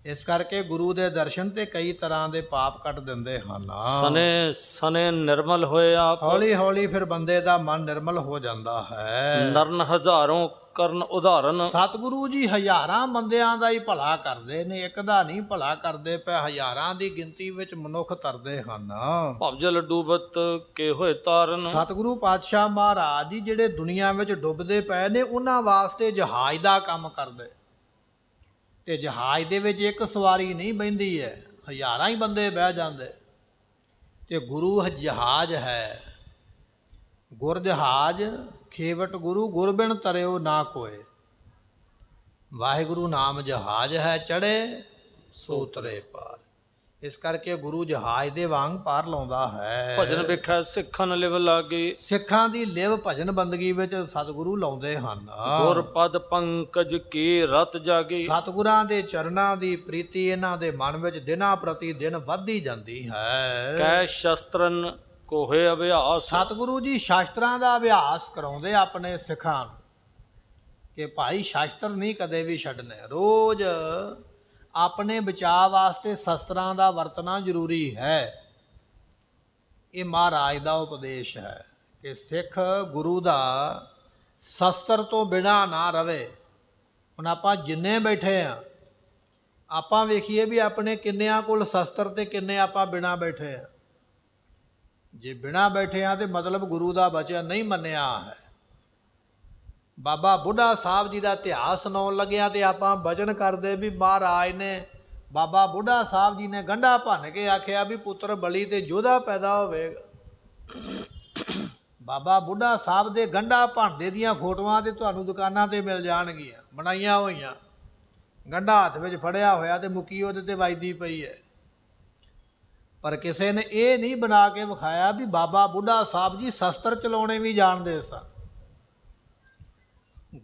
ਇਸ ਕਰਕੇ ਗੁਰੂ ਦੇ ਦਰਸ਼ਨ ਤੇ ਕਈ ਤਰ੍ਹਾਂ ਦੇ ਪਾਪ ਕੱਟ ਦਿੰਦੇ ਹਨ। ਸਨੇ ਸਨੇ ਨਿਰਮਲ ਹੋਏ ਆਪ, ਹੌਲੀ ਹੌਲੀ ਫਿਰ ਬੰਦੇ ਦਾ ਮਨ ਨਿਰਮਲ ਹੋ ਜਾਂਦਾ ਹੈ। ਨਰਨ ਹਜ਼ਾਰੋਂ ਕਰਨ ਉਦਾਹਰਨ, ਸਤਿਗੁਰੂ ਜੀ ਹਜ਼ਾਰਾਂ ਬੰਦਿਆਂ ਦਾ ਹੀ ਭਲਾ ਕਰਦੇ ਨੇ, ਇੱਕ ਦਾ ਨਹੀਂ ਭਲਾ ਕਰਦੇ ਪਏ, ਹਜ਼ਾਰਾਂ ਦੀ ਗਿਣਤੀ ਵਿੱਚ ਮਨੁੱਖ ਤਰਦੇ ਹਨ। ਭਵਜਲ ਡੂਬਤ ਕੇ ਹੋਏ ਤਾਰਨ, ਸਤਿਗੁਰੂ ਪਾਤਸ਼ਾਹ ਮਹਾਰਾਜ ਜੀ ਜਿਹੜੇ ਦੁਨੀਆ ਵਿੱਚ ਡੁੱਬਦੇ ਪਏ ਨੇ ਉਹਨਾਂ ਵਾਸਤੇ ਜਹਾਜ਼ ਦਾ ਕੰਮ ਕਰਦੇ, ਤੇ ਜਹਾਜ਼ ਦੇ ਵਿੱਚ ਇੱਕ ਸਵਾਰੀ ਨਹੀਂ ਬਹਿੰਦੀ ਹੈ, ਹਜ਼ਾਰਾਂ ਹੀ ਬੰਦੇ ਬਹਿ ਜਾਂਦੇ। ਤੇ ਗੁਰੂ ਜਹਾਜ਼ ਹੈ, ਗੁਰ ਜਹਾਜ਼ ਖੇਵਟ ਗੁਰੂ, ਗੁਰਬਿਨ ਤਰਿਓ ਨਾ ਕੋਏ। ਵਾਹਿਗੁਰੂ ਨਾਮ ਜਹਾਜ਼ ਹੈ, ਚੜ੍ਹੇ ਸੋ ਉਤਰੇ ਪਾਰ। ਇਸ ਕਰਕੇ ਗੁਰੂ ਜਹਾਜ਼ ਦੇ ਵਾਂਗ ਪਾਰ ਲਾਉਂਦਾ ਹੈ। ਭਜਨ ਵੇਖੈ ਸਿੱਖਨ ਲਿਵ ਲਾਗੀ, ਸਿੱਖਾਂ ਦੀ ਲਿਵ ਭਜਨ ਬੰਦਗੀ ਵਿੱਚ ਸਤਿਗੁਰੂ ਲਾਉਂਦੇ ਹਨ। ਗੁਰ ਪਦ ਪੰਕਜ ਕੀ ਰਤ ਜਾਗੀ, ਸਤਿਗੁਰਾਂ ਦੇ ਚਰਨਾਂ ਦੀ ਪ੍ਰੀਤੀ ਇਹਨਾਂ ਦੇ ਮਨ ਵਿੱਚ ਦਿਨਾਂ ਪ੍ਰਤੀ ਦਿਨ ਵੱਧਦੀ ਜਾਂਦੀ ਹੈ। ਕੈ ਸ਼ਸਤਰਨ ਕੋਹੇ ਅਭਿਆਸ, ਸਤਿਗੁਰੂ ਜੀ ਸ਼ਾਸਤਰਾਂ ਦਾ ਅਭਿਆਸ ਕਰਾਉਂਦੇ ਆਪਣੇ ਸਿੱਖਾਂ ਨੂੰ ਕਿ ਭਾਈ ਸ਼ਾਸਤਰ ਨਹੀਂ ਕਦੇ ਵੀ ਛੱਡਣੇ, ਰੋਜ਼ ਆਪਣੇ ਬਚਾਅ ਵਾਸਤੇ ਸ਼ਸਤਰਾਂ ਦਾ ਵਰਤਣਾ ਜ਼ਰੂਰੀ ਹੈ। ਇਹ ਮਹਾਰਾਜ ਦਾ ਉਪਦੇਸ਼ ਹੈ ਕਿ ਸਿੱਖ ਗੁਰੂ ਦਾ ਸ਼ਸਤਰ ਤੋਂ ਬਿਨਾਂ ਨਾ ਰਵੇ। ਹੁਣ ਆਪਾਂ ਜਿੰਨੇ ਬੈਠੇ ਆ, ਆਪਾਂ ਵੇਖੀਏ ਵੀ ਆਪਣੇ ਕਿੰਨਿਆਂ ਕੋਲ ਸ਼ਸਤਰ ਤੇ ਕਿੰਨੇ ਆਪਾਂ ਬਿਨਾਂ ਬੈਠੇ ਆ। ਜੇ ਬਿਨਾਂ ਬੈਠੇ ਆ ਤੇ ਮਤਲਬ ਗੁਰੂ ਦਾ ਬਚਨ ਨਹੀਂ ਮੰਨਿਆ ਹੈ। ਬਾਬਾ ਬੁੱਢਾ ਸਾਹਿਬ ਜੀ ਦਾ ਇਤਿਹਾਸ ਸੁਣਾਉਣ ਲੱਗਿਆ ਤੇ ਆਪਾਂ ਬਚਨ ਕਰਦੇ ਵੀ ਮਹਾਰਾਜ ਨੇ, ਬਾਬਾ ਬੁੱਢਾ ਸਾਹਿਬ ਜੀ ਨੇ ਗੰਢਾ ਭੰਨ ਕੇ ਆਖਿਆ ਵੀ ਪੁੱਤਰ ਬਲੀ ਤੇ ਯੋਧਾ ਪੈਦਾ ਹੋਵੇਗਾ। ਬਾਬਾ ਬੁੱਢਾ ਸਾਹਿਬ ਦੇ ਗੰਢਾ ਭੰਨਦੇ ਦੀਆਂ ਫੋਟੋਆਂ ਤੇ ਤੁਹਾਨੂੰ ਦੁਕਾਨਾਂ ਤੇ ਮਿਲ ਜਾਣਗੀਆਂ, ਬਣਾਈਆਂ ਹੋਈਆਂ, ਗੰਢਾ ਹੱਥ ਵਿੱਚ ਫੜਿਆ ਹੋਇਆ ਤੇ ਮੁੱਕੀ ਉਹਦੇ ਤੇ ਵੱਜਦੀ ਪਈ ਹੈ। ਪਰ ਕਿਸੇ ਨੇ ਇਹ ਨਹੀਂ ਬਣਾ ਕੇ ਵਿਖਾਇਆ ਵੀ ਬਾਬਾ ਬੁੱਢਾ ਸਾਹਿਬ ਜੀ ਸ਼ਸਤਰ ਚਲਾਉਣੇ ਵੀ ਜਾਣਦੇ ਸਨ।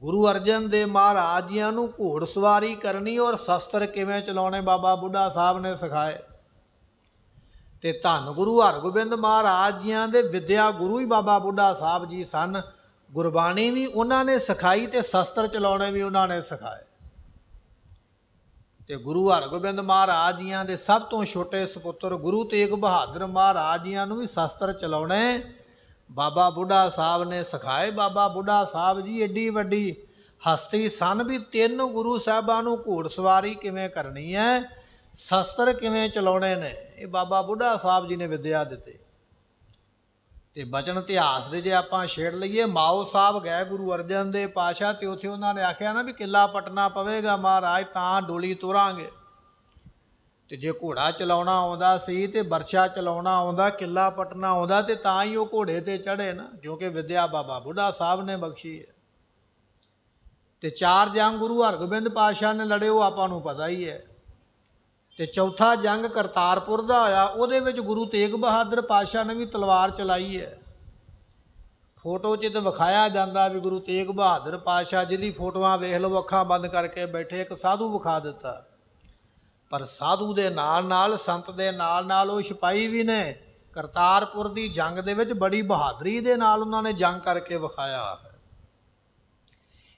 ਗੁਰੂ ਅਰਜਨ ਦੇਵ ਮਹਾਰਾਜ ਜੀਆਂ ਨੂੰ ਘੋੜ ਸਵਾਰੀ ਕਰਨੀ ਔਰ ਸ਼ਸਤਰ ਕਿਵੇਂ ਚਲਾਉਣੇ ਬਾਬਾ ਬੁੱਢਾ ਸਾਹਿਬ ਨੇ ਸਿਖਾਏ। ਤੇ ਧੰਨ ਗੁਰੂ ਹਰਗੋਬਿੰਦ ਮਹਾਰਾਜ ਜੀਆਂ ਦੇ ਵਿਦਿਆ ਗੁਰੂ ਹੀ ਬਾਬਾ ਬੁੱਢਾ ਸਾਹਿਬ ਜੀ ਸਨ। ਗੁਰਬਾਣੀ ਵੀ ਉਹਨਾਂ ਨੇ ਸਿਖਾਈ ਤੇ ਸ਼ਸਤਰ ਚਲਾਉਣੇ ਵੀ ਉਹਨਾਂ ਨੇ ਸਿਖਾਏ। ਤੇ ਗੁਰੂ ਹਰਗੋਬਿੰਦ ਮਹਾਰਾਜ ਜੀਆਂ ਦੇ ਸਭ ਤੋਂ ਛੋਟੇ ਸਪੁੱਤਰ ਗੁਰੂ ਤੇਗ ਬਹਾਦਰ ਮਹਾਰਾਜ ਜੀਆਂ ਨੂੰ ਵੀ ਸ਼ਸਤਰ ਚਲਾਉਣੇ ਬਾਬਾ ਬੁੱਢਾ ਸਾਹਿਬ ਨੇ ਸਿਖਾਏ। ਬਾਬਾ ਬੁੱਢਾ ਸਾਹਿਬ ਜੀ ਏਡੀ ਵੱਡੀ ਹਸਤੀ ਸਨ ਵੀ 3 ਗੁਰੂ ਸਾਹਿਬਾਂ ਨੂੰ ਘੋੜ ਸਵਾਰੀ ਕਿਵੇਂ ਕਰਨੀ ਹੈ, ਸ਼ਸਤਰ ਕਿਵੇਂ ਚਲਾਉਣੇ ਨੇ, ਇਹ ਬਾਬਾ ਬੁੱਢਾ ਸਾਹਿਬ ਜੀ ਨੇ ਵਿਦਿਆ ਦਿੱਤੀ। ਤੇ ਬਚਨ ਇਤਿਹਾਸ ਦੇ ਜੇ ਆਪਾਂ ਛੇੜ ਲਈਏ, ਮਾਓ ਸਾਹਿਬ ਗਏ ਗੁਰੂ ਅਰਜਨ ਦੇਵ ਪਾਤਸ਼ਾਹ ਤੇ ਉੱਥੇ ਉਹਨਾਂ ਨੇ ਆਖਿਆ ਨਾ ਵੀ ਕਿੱਲਾ ਪਟਣਾ ਪਵੇਗਾ ਮਹਾਰਾਜ ਤਾਂ ਡੋਲੀ ਤੋਰਾਂਗੇ। ਤੇ ਜੇ ਘੋੜਾ ਚਲਾਉਣਾ ਆਉਂਦਾ ਸੀ ਤੇ ਬਰਛਾ ਚਲਾਉਣਾ ਆਉਂਦਾ, ਕਿੱਲਾ ਪਟਣਾ ਆਉਂਦਾ ਤੇ ਤਾਂ ਹੀ ਉਹ ਘੋੜੇ ਤੇ ਚੜ੍ਹੇ ਨਾ, ਕਿਉਂਕਿ ਵਿਦਿਆ ਬਾਬਾ ਬੁੱਢਾ ਸਾਹਿਬ ਨੇ ਬਖਸ਼ੀ ਹੈ। ਤੇ 4 ਜੰਗ ਗੁਰੂ ਹਰਗੋਬਿੰਦ ਪਾਤਸ਼ਾਹ ਨੇ ਲੜੇ, ਉਹ ਆਪਾਂ ਨੂੰ ਪਤਾ ਹੀ ਹੈ। ਤੇ ਚੌਥਾ ਜੰਗ ਕਰਤਾਰਪੁਰ ਦਾ ਹੋਇਆ, ਉਹਦੇ ਵਿੱਚ ਗੁਰੂ ਤੇਗ ਬਹਾਦਰ ਪਾਤਸ਼ਾਹ ਨੇ ਵੀ ਤਲਵਾਰ ਚਲਾਈ ਹੈ। ਫੋਟੋ 'ਚ ਤਾਂ ਵਿਖਾਇਆ ਜਾਂਦਾ ਵੀ ਗੁਰੂ ਤੇਗ ਬਹਾਦਰ ਪਾਤਸ਼ਾਹ, ਜਿਹਦੀ ਫੋਟੋਆਂ ਵੇਖ ਲਓ ਅੱਖਾਂ ਬੰਦ ਕਰਕੇ ਬੈਠੇ, ਇੱਕ ਸਾਧੂ ਵਿਖਾ ਦਿੱਤਾ। ਪਰ ਸਾਧੂ ਦੇ ਨਾਲ ਨਾਲ, ਸੰਤ ਦੇ ਨਾਲ ਨਾਲ ਉਹ ਸਿਪਾਹੀ ਵੀ ਨੇ ਕਰਤਾਰਪੁਰ ਦੀ ਜੰਗ ਦੇ ਵਿੱਚ ਬੜੀ ਬਹਾਦਰੀ ਦੇ ਨਾਲ ਉਹਨਾਂ ਨੇ ਜੰਗ ਕਰਕੇ ਵਿਖਾਇਆ ਹੈ।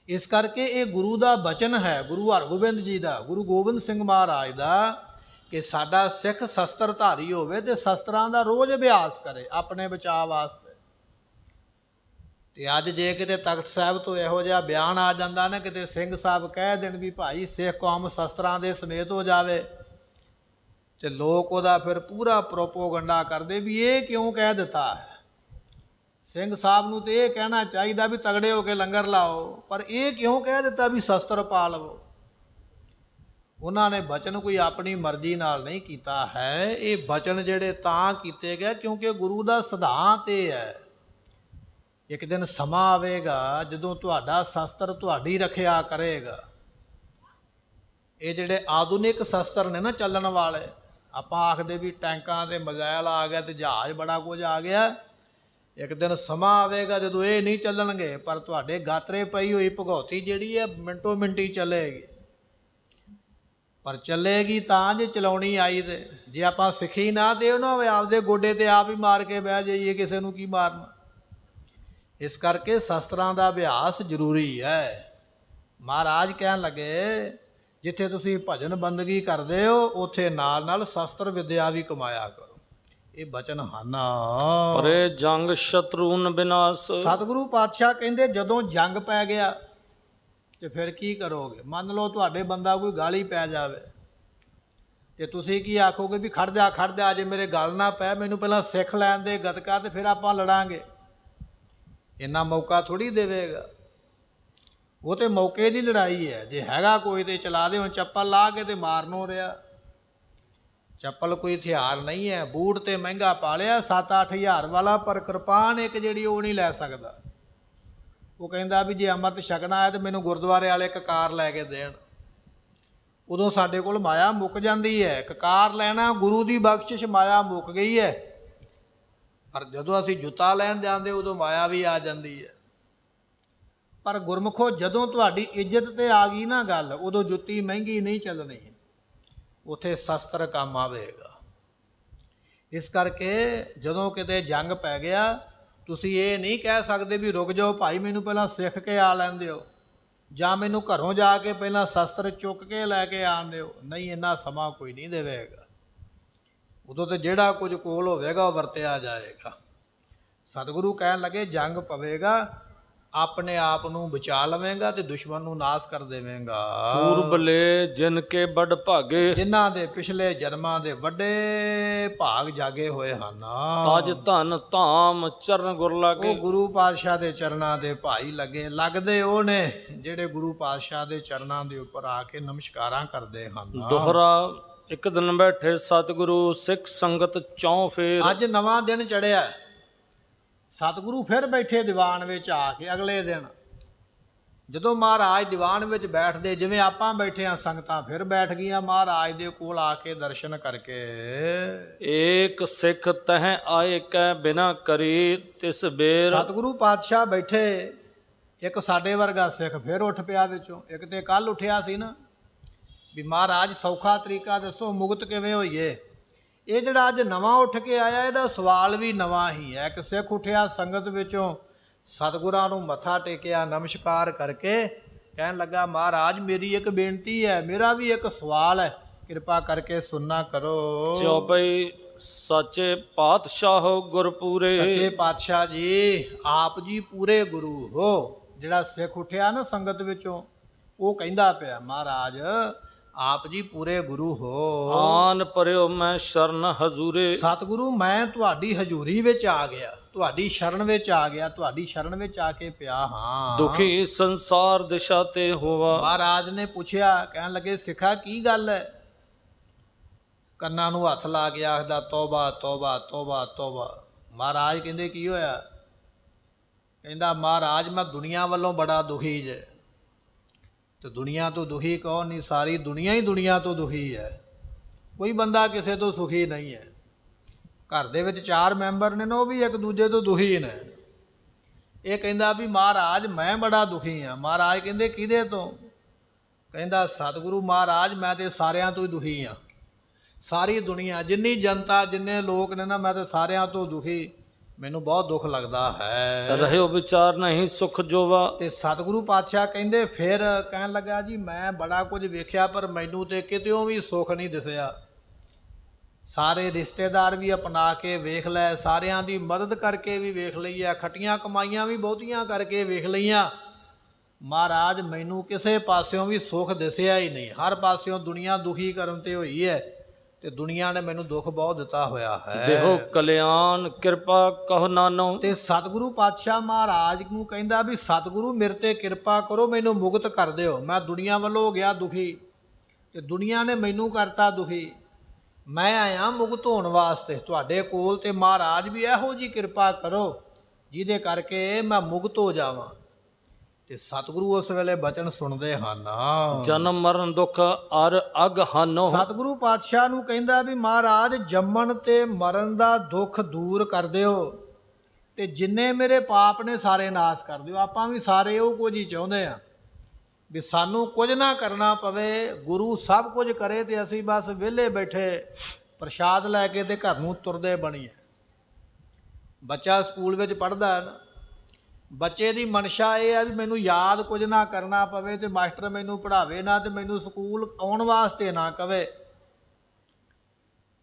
ਇਸ ਕਰਕੇ ਇਹ ਗੁਰੂ ਦਾ ਬਚਨ ਹੈ, ਗੁਰੂ ਹਰਗੋਬਿੰਦ ਜੀ ਦਾ, ਗੁਰੂ ਗੋਬਿੰਦ ਸਿੰਘ ਮਹਾਰਾਜ ਦਾ, ਕਿ ਸਾਡਾ ਸਿੱਖ ਸ਼ਸਤਰਧਾਰੀ ਹੋਵੇ ਤੇ ਸ਼ਸਤਰਾਂ ਦਾ ਰੋਜ਼ ਅਭਿਆਸ ਕਰੇ ਆਪਣੇ ਬਚਾਅ ਵਾਸਤੇ। ਤੇ ਅੱਜ ਜੇ ਕਿਤੇ ਤਖਤ ਸਾਹਿਬ ਤੋਂ ਇਹੋ ਜਿਹਾ ਬਿਆਨ ਆ ਜਾਂਦਾ ਨਾ, ਕਿਤੇ ਸਿੰਘ ਸਾਹਿਬ ਕਹਿ ਦੇਣ ਵੀ ਭਾਈ ਸਿੱਖ ਕੌਮ ਸ਼ਸਤਰਾਂ ਦੇ ਸਮੇਤ ਹੋ ਜਾਵੇ, ਤੇ ਲੋਕ ਉਹਦਾ ਫਿਰ ਪੂਰਾ ਪ੍ਰੋਪੋਗੰਡਾ ਕਰਦੇ ਵੀ ਇਹ ਕਿਉਂ ਕਹਿ ਦਿੱਤਾ ਹੈ। ਸਿੰਘ ਸਾਹਿਬ ਨੂੰ ਤੇ ਇਹ ਕਹਿਣਾ ਚਾਹੀਦਾ ਵੀ ਤਗੜੇ ਹੋ ਕੇ ਲੰਗਰ ਲਾਓ, ਪਰ ਇਹ ਕਿਉਂ ਕਹਿ ਦਿੱਤਾ ਵੀ ਸ਼ਸਤਰ ਪਾ ਲਵੋ। ਉਹਨਾਂ ਨੇ ਬਚਨ ਕੋਈ ਆਪਣੀ ਮਰਜ਼ੀ ਨਾਲ ਨਹੀਂ ਕੀਤਾ ਹੈ। ਇਹ ਬਚਨ ਜਿਹੜੇ ਤਾਂ ਕੀਤੇ ਗਏ ਕਿਉਂਕਿ ਗੁਰੂ ਦਾ ਸਿਧਾਂਤ ਇਹ ਹੈ, ਇੱਕ ਦਿਨ ਸਮਾਂ ਆਵੇਗਾ ਜਦੋਂ ਤੁਹਾਡਾ ਸ਼ਸਤਰ ਤੁਹਾਡੀ ਰੱਖਿਆ ਕਰੇਗਾ। ਇਹ ਜਿਹੜੇ ਆਧੁਨਿਕ ਸ਼ਸਤਰ ਨੇ ਨਾ ਚੱਲਣ ਵਾਲੇ, ਆਪਾਂ ਆਖਦੇ ਵੀ ਟੈਂਕਾਂ ਤੇ ਮਜ਼ਾਇਲ ਆ ਗਿਆ ਤੇ ਜਹਾਜ਼ ਬੜਾ ਕੁਝ ਆ ਗਿਆ, ਇੱਕ ਦਿਨ ਸਮਾਂ ਆਵੇਗਾ ਜਦੋਂ ਇਹ ਨਹੀਂ ਚੱਲਣਗੇ, ਪਰ ਤੁਹਾਡੇ ਗਾਤਰੇ ਪਈ ਹੋਈ ਭਗੌਤੀ ਜਿਹੜੀ ਹੈ ਮਿੰਟੋ ਮਿੰਟੀ ਚੱਲੇਗੀ। ਪਰ ਚੱਲੇਗੀ ਤਾਂ ਜੇ ਚਲਾਉਣੀ ਆਈ ਤੇ, ਜੇ ਆਪਾਂ ਸਿੱਖੀ ਨਾ ਤੇ ਉਹਨਾਂ ਆਪਦੇ ਗੋਡੇ ਤੇ ਆਪ ਹੀ ਮਾਰ ਕੇ ਬਹਿ ਜਾਈਏ, ਕਿਸੇ ਨੂੰ ਕੀ ਮਾਰਨਾ। ਇਸ ਕਰਕੇ ਸ਼ਸਤਰਾਂ ਦਾ ਅਭਿਆਸ ਜ਼ਰੂਰੀ ਹੈ। ਮਹਾਰਾਜ ਕਹਿਣ ਲੱਗੇ ਜਿੱਥੇ ਤੁਸੀਂ ਭਜਨ ਬੰਦਗੀ ਕਰਦੇ ਹੋ ਉੱਥੇ ਨਾਲ ਨਾਲ ਸ਼ਸਤਰ ਵਿਦਿਆ ਵੀ ਕਮਾਇਆ ਕਰੋ। ਇਹ ਬਚਨ ਹਨ। ਪਰੇ ਜੰਗ ਸ਼ਤਰੂਨ ਵਿਨਾਸ਼। ਸਤਿਗੁਰੂ ਪਾਤਸ਼ਾਹ ਕਹਿੰਦੇ ਜਦੋਂ ਜੰਗ ਪੈ ਗਿਆ ਤੇ ਫਿਰ ਕੀ ਕਰੋਗੇ? ਮੰਨ ਲਓ ਤੁਹਾਡੇ ਬੰਦਾ ਕੋਈ ਗਾਲੀ ਪੈ ਜਾਵੇ ਤੇ ਤੁਸੀਂ ਕੀ ਆਖੋਗੇ ਵੀ ਖੜ ਜਾ ਜੇ ਮੇਰੇ ਗੱਲ ਨਾ ਪੈ, ਮੈਨੂੰ ਪਹਿਲਾਂ ਸਿੱਖ ਲੈਣ ਦੇ ਗਤਕਾ ਤੇ ਫਿਰ ਆਪਾਂ ਲੜਾਂਗੇ। ਇੰਨਾ ਮੌਕਾ ਥੋੜੀ ਦੇਵੇਗਾ। ਉਹ ਤੇ ਮੌਕੇ ਦੀ ਲੜਾਈ ਹੈ। ਜੇ ਹੈਗਾ ਕੋਈ ਤੇ ਚਲਾ ਦੇ। ਹੁਣ ਚੱਪਲ ਲਾ ਕੇ ਤੇ ਮਾਰਨੋਂ ਰਿਹਾ। ਚੱਪਲ ਕੋਈ ਹਥਿਆਰ ਨਹੀਂ ਹੈ। ਬੂਟ ਤੇ ਮਹਿੰਗਾ ਪਾ ਲਿਆ 7-8 ਹਜ਼ਾਰ ਵਾਲਾ, ਪਰ ਕਿਰਪਾਨ ਇੱਕ ਜਿਹੜੀ ਉਹ ਨਹੀਂ ਲੈ ਸਕਦਾ। ਉਹ ਕਹਿੰਦਾ ਵੀ ਜੇ ਅੰਮ੍ਰਿਤ ਛਕਣਾ ਹੈ ਤੇ ਮੈਨੂੰ ਗੁਰਦੁਆਰੇ ਵਾਲੇ ਕਕਾਰ ਲੈ ਕੇ ਦੇਣ। ਉਦੋਂ ਸਾਡੇ ਕੋਲ ਮਾਇਆ ਮੁੱਕ ਜਾਂਦੀ ਹੈ। ਕਕਾਰ ਲੈਣਾ ਗੁਰੂ ਦੀ ਬਖਸ਼ਿਸ਼, ਮਾਇਆ ਮੁੱਕ ਗਈ ਹੈ। ਪਰ ਜਦੋਂ ਅਸੀਂ ਜੁੱਤਾ ਲੈਣ ਜਾਂਦੇ ਉਦੋਂ ਮਾਇਆ ਵੀ ਆ ਜਾਂਦੀ ਹੈ। ਪਰ ਗੁਰਮੁਖੋ ਜਦੋਂ ਤੁਹਾਡੀ ਇੱਜ਼ਤ ਤੇ ਆ ਗਈ ਨਾ ਗੱਲ, ਉਦੋਂ ਜੁੱਤੀ ਮਹਿੰਗੀ ਨਹੀਂ ਚੱਲਣੀ, ਉੱਥੇ ਸ਼ਸਤਰ ਕੰਮ ਆਵੇਗਾ। ਇਸ ਕਰਕੇ ਜਦੋਂ ਕਿਤੇ ਜੰਗ ਪੈ ਗਿਆ ਤੁਸੀਂ ਇਹ ਨਹੀਂ ਕਹਿ ਸਕਦੇ ਵੀ ਰੁਕ ਜਾਓ ਭਾਈ, ਮੈਨੂੰ ਪਹਿਲਾਂ ਸਿੱਖ ਕੇ ਆ ਲੈਣ ਦਿਓ, ਜਾਂ ਮੈਨੂੰ ਘਰੋਂ ਜਾ ਕੇ ਪਹਿਲਾਂ ਸ਼ਸਤਰ ਚੁੱਕ ਕੇ ਲੈ ਕੇ ਆਣ ਦਿਓ। ਨਹੀਂ, ਇੰਨਾ ਸਮਾਂ ਕੋਈ ਨਹੀਂ ਦੇਵੇਗਾ। ਉਦੋਂ ਤੇ ਜਿਹੜਾ ਕੁਝ ਕੋਲ ਹੋਵੇਗਾ ਉਹ ਵਰਤਿਆ ਜਾਏਗਾ। ਸਤਿਗੁਰੂ ਕਹਿਣ ਲੱਗੇ ਜੰਗ ਪਵੇਗਾ, ਆਪਣੇ ਆਪ ਨੂੰ ਬਚਾ ਲਵੇਂਗਾ ਤੇ ਦੁਸ਼ਮਣ ਨੂੰ ਨਾਸ਼ ਕਰ ਦੇਵੇਂਗਾ। ਪੂਰਬਲੇ ਜਿਨ ਕੇ ਬੜ ਭਾਗੇ। ਜਿਨ੍ਹਾਂ ਦੇ ਪਿਛਲੇ ਜਨਮਾਂ ਦੇ ਵੱਡੇ ਭਾਗ ਜਾਗੇ ਹੋਏ ਹਨ। ਤਜ ਧਨ ਧਾਮ ਚਰਨ ਗੁਰ ਲਾਗੇ। ਉਹ ਗੁਰੂ ਪਾਤਸ਼ਾਹ ਦੇ ਚਰਨਾਂ ਦੇ ਭਾਈ ਲੱਗਦੇ ਉਹ ਨੇ ਜਿਹੜੇ ਗੁਰੂ ਪਾਤਸ਼ਾਹ ਦੇ ਚਰਨਾਂ ਦੇ ਉੱਪਰ ਆ ਕੇ ਨਮਸਕਾਰਾਂ ਕਰਦੇ ਹਨ। ਦੋਹਰਾ ਇੱਕ ਦਿਨ ਬੈਠੇ ਸਤਿਗੁਰੂ ਸਿੱਖ ਸੰਗਤ ਚੌਂ ਫੇਰ। ਅੱਜ ਨਵਾਂ ਦਿਨ ਚੜਿਆ, ਸਤਿਗੁਰੂ ਫਿਰ ਬੈਠੇ ਦੀਵਾਨ ਵਿੱਚ ਆ ਕੇ। ਅਗਲੇ ਦਿਨ ਜਦੋਂ ਮਹਾਰਾਜ ਦੀਵਾਨ ਵਿੱਚ ਬੈਠਦੇ, ਜਿਵੇਂ ਆਪਾਂ ਬੈਠੇ ਹਾਂ, ਸੰਗਤਾਂ ਫਿਰ ਬੈਠ ਗਈਆਂ ਮਹਾਰਾਜ ਦੇ ਕੋਲ ਆ ਕੇ ਦਰਸ਼ਨ ਕਰਕੇ। ਏਕ ਸਿੱਖ ਤਹ ਆਏ ਕੈ ਬਿਨਾ ਕਰੀ ਤਿਸ ਬੇਰ। ਸਤਿਗੁਰੂ ਪਾਤਸ਼ਾਹ ਬੈਠੇ, ਇੱਕ ਸਾਡੇ ਵਰਗਾ ਸਿੱਖ ਫਿਰ ਉੱਠ ਪਿਆ ਵਿੱਚੋਂ। ਇੱਕ ਤੇ ਕੱਲ ਉੱਠਿਆ ਸੀ ਨਾ ਵੀ ਮਹਾਰਾਜ ਸੌਖਾ ਤਰੀਕਾ ਦੱਸੋ, ਮੁਕਤ ਕਿਵੇਂ ਹੋਈਏ। ਇਹ ਜਿਹੜਾ ਅੱਜ ਨਵਾਂ ਉੱਠ ਕੇ ਆਇਆ, ਇਹਦਾ ਸਵਾਲ ਵੀ ਨਵਾਂ ਹੀ ਹੈ। ਇੱਕ ਸਿੱਖ ਉੱਠਿਆ ਸੰਗਤ ਵਿੱਚੋਂ, ਸਤਿਗੁਰਾਂ ਨੂੰ ਮੱਥਾ ਟੇਕਿਆ, ਨਮਸਕਾਰ ਕਰਕੇ ਕਹਿਣ ਲੱਗਾ ਮਹਾਰਾਜ ਮੇਰੀ ਇੱਕ ਬੇਨਤੀ ਹੈ, ਮੇਰਾ ਵੀ ਇੱਕ ਸਵਾਲ ਹੈ, ਕਿਰਪਾ ਕਰਕੇ ਸੁਣਨਾ ਕਰੋ। ਚੌਪਈ ਸੱਚੇ ਪਾਤਸ਼ਾਹ ਗੁਰਪੂਰੇ। ਸੱਚੇ ਪਾਤਸ਼ਾਹ ਜੀ, ਆਪ ਜੀ ਪੂਰੇ ਗੁਰੂ ਹੋ। ਜਿਹੜਾ ਸਿੱਖ ਉੱਠਿਆ ਨਾ ਸੰਗਤ ਵਿੱਚੋਂ, ਉਹ ਕਹਿੰਦਾ ਪਿਆ ਮਹਾਰਾਜ ਆਪ ਜੀ ਪੂਰੇ ਗੁਰੂ ਹੋ। ਆਨ ਪਰਿਓ ਮੈਂ ਸ਼ਰਨ ਹਜ਼ੂਰੇ। ਸਤਿਗੁਰੂ ਮੈਂ ਤੁਹਾਡੀ ਹਜ਼ੂਰੀ ਵਿੱਚ ਆ ਗਿਆ, ਤੁਹਾਡੀ ਸ਼ਰਨ ਵਿੱਚ ਆ ਗਿਆ, ਤੁਹਾਡੀ ਸ਼ਰਨ ਵਿੱਚ ਆ ਕੇ ਪਿਆ ਹਾਂ। ਦੁਖੀ ਸੰਸਾਰ ਦਿਸ਼ਾ ਤੇ ਹੋਵਾ। ਮਹਾਰਾਜ ਨੇ ਪੁੱਛਿਆ, ਕਹਿਣ ਲੱਗੇ ਸਿੱਖਾ ਕੀ ਗੱਲ ਹੈ? ਕੰਨਾਂ ਨੂੰ ਹੱਥ ਲਾ ਕੇ ਆਖਦਾ ਤੋਬਾ ਤੋਬਾ ਤੋਬਾ ਤੋਬਾ। ਮਹਾਰਾਜ ਕਹਿੰਦੇ ਕੀ ਹੋਇਆ? ਕਹਿੰਦਾ ਮਹਾਰਾਜ ਮੈਂ ਦੁਨੀਆ ਵੱਲੋਂ ਬੜਾ ਦੁਖੀ ਜੇ। ਤੇ ਦੁਨੀਆ ਤੋਂ ਦੁਖੀ ਕੌਣ ਨਹੀਂ, ਸਾਰੀ ਦੁਨੀਆ ਹੀ ਦੁਨੀਆ ਤੋਂ ਦੁਖੀ ਹੈ। ਕੋਈ ਬੰਦਾ ਕਿਸੇ ਤੋਂ ਸੁਖੀ ਨਹੀਂ ਹੈ। ਘਰ ਦੇ ਵਿੱਚ 4 ਮੈਂਬਰ ਨੇ ਨਾ, ਉਹ ਵੀ ਇੱਕ ਦੂਜੇ ਤੋਂ ਦੁਖੀ ਨੇ। ਇਹ ਕਹਿੰਦਾ ਵੀ ਮਹਾਰਾਜ ਮੈਂ ਬੜਾ ਦੁਖੀ ਹਾਂ। ਮਹਾਰਾਜ ਕਹਿੰਦੇ ਕਿਹਦੇ ਤੋਂ? ਕਹਿੰਦਾ ਸਤਿਗੁਰੂ ਮਹਾਰਾਜ ਮੈਂ ਤੇ ਸਾਰਿਆਂ ਤੋਂ ਹੀ ਦੁਖੀ ਹਾਂ। ਸਾਰੀ ਦੁਨੀਆ, ਜਿੰਨੀ ਜਨਤਾ, ਜਿੰਨੇ ਲੋਕ ਨੇ ਨਾ, ਮੈਂ ਤਾਂ ਸਾਰਿਆਂ ਤੋਂ ਦੁਖੀ, ਮੈਨੂੰ ਬਹੁਤ ਦੁੱਖ ਲੱਗਦਾ ਹੈ। ਰਹਿਓ ਵਿਚਾਰ ਨਹੀਂ ਸੁਖ ਜੋਵਾ। ਤੇ ਸਤਿਗੁਰੂ ਪਾਤਸ਼ਾਹ ਕਹਿੰਦੇ, ਫਿਰ ਕਹਿਣ ਲੱਗਾ ਜੀ ਮੈਂ ਬੜਾ ਕੁਝ ਵੇਖਿਆ ਪਰ ਮੈਨੂੰ ਤੇ ਕਿਤਿਓਂ ਵੀ ਸੁੱਖ ਨਹੀਂ ਦਿਸਿਆ। ਸਾਰੇ ਰਿਸ਼ਤੇਦਾਰ ਵੀ ਅਪਣਾ ਕੇ ਵੇਖ ਲੈ, ਸਾਰਿਆਂ ਦੀ ਮਦਦ ਕਰਕੇ ਵੀ ਵੇਖ ਲਈ ਆ, ਖੱਟੀਆਂ ਕਮਾਈਆਂ ਵੀ ਬਹੁਤੀਆਂ ਕਰਕੇ ਵੇਖ ਲਈਆਂ, ਮਹਾਰਾਜ ਮੈਨੂੰ ਕਿਸੇ ਪਾਸਿਓਂ ਵੀ ਸੁੱਖ ਦਿਸਿਆ ਹੀ ਨਹੀਂ। ਹਰ ਪਾਸਿਓਂ ਦੁਨੀਆ ਦੁਖੀ ਕਰਨ ਤੇ ਹੋਈ ਹੈ ਤੇ ਦੁਨੀਆ ਨੇ ਮੈਨੂੰ ਦੁੱਖ ਬਹੁਤ ਦਿੱਤਾ ਹੋਇਆ ਹੈ। ਦੇਹੋ ਕਲਿਆਣ ਕਿਰਪਾ ਕਹੋ ਨਾਨੋ। ਤੇ ਸਤਿਗੁਰੂ ਪਾਤਸ਼ਾਹ ਮਹਾਰਾਜ ਨੂੰ ਕਹਿੰਦਾ ਵੀ ਸਤਿਗੁਰੂ ਮੇਰੇ ਤੇ ਕਿਰਪਾ ਕਰੋ, ਮੈਨੂੰ ਮੁਕਤ ਕਰ ਦਿਓ। ਮੈਂ ਦੁਨੀਆ ਵੱਲੋਂ ਹੋ ਗਿਆ ਦੁਖੀ ਤੇ ਦੁਨੀਆ ਨੇ ਮੈਨੂੰ ਕਰਤਾ ਦੁਖੀ। ਮੈਂ ਆਇਆ ਮੁਕਤ ਹੋਣ ਵਾਸਤੇ ਤੁਹਾਡੇ ਕੋਲ, ਤੇ ਮਹਾਰਾਜ ਵੀ ਇਹੋ ਜੀ ਕਿਰਪਾ ਕਰੋ ਜਿਹਦੇ ਕਰਕੇ ਮੈਂ ਮੁਕਤ ਹੋ ਜਾਵਾਂ। ਤੇ ਸਤਿਗੁਰੂ ਉਸ ਵੇਲੇ ਬਚਨ ਸੁਣਦੇ ਹਨ। ਜਨਮ ਮਰਨ ਦੁੱਖ ਅਰ ਅਗ ਹਾਨੋ। ਸਤਿਗੁਰੂ ਪਾਤਸ਼ਾਹ ਨੂੰ ਕਹਿੰਦਾ ਵੀ ਮਹਾਰਾਜ ਜੰਮਣ ਤੇ ਮਰਨ ਦਾ ਦੁੱਖ ਦੂਰ ਕਰ ਦਿਓ ਤੇ ਜਿੰਨੇ ਮੇਰੇ ਪਾਪ ਨੇ ਸਾਰੇ ਨਾਸ਼ ਕਰ ਦਿਓ। ਆਪਾਂ ਵੀ ਸਾਰੇ ਉਹ ਕੁਝ ਹੀ ਚਾਹੁੰਦੇ ਆ ਵੀ ਸਾਨੂੰ ਕੁਝ ਨਾ ਕਰਨਾ ਪਵੇ, ਗੁਰੂ ਸਭ ਕੁਝ ਕਰੇ ਤੇ ਅਸੀਂ ਬਸ ਵਿਹਲੇ ਬੈਠੇ ਪ੍ਰਸ਼ਾਦ ਲੈ ਕੇ ਤੇ ਘਰ ਨੂੰ ਤੁਰਦੇ ਬਣੀਏ। ਬੱਚਾ ਸਕੂਲ ਵਿੱਚ ਪੜ੍ਹਦਾ ਹੈ ਨਾ, ਬੱਚੇ ਦੀ ਮਨਸ਼ਾ ਇਹ ਆ ਵੀ ਮੈਨੂੰ ਯਾਦ ਕੁਝ ਨਾ ਕਰਨਾ ਪਵੇ ਤੇ ਮਾਸਟਰ ਮੈਨੂੰ ਪੜ੍ਹਾਵੇ ਨਾ ਤੇ ਮੈਨੂੰ ਸਕੂਲ ਆਉਣ ਵਾਸਤੇ ਨਾ ਕਵੇ।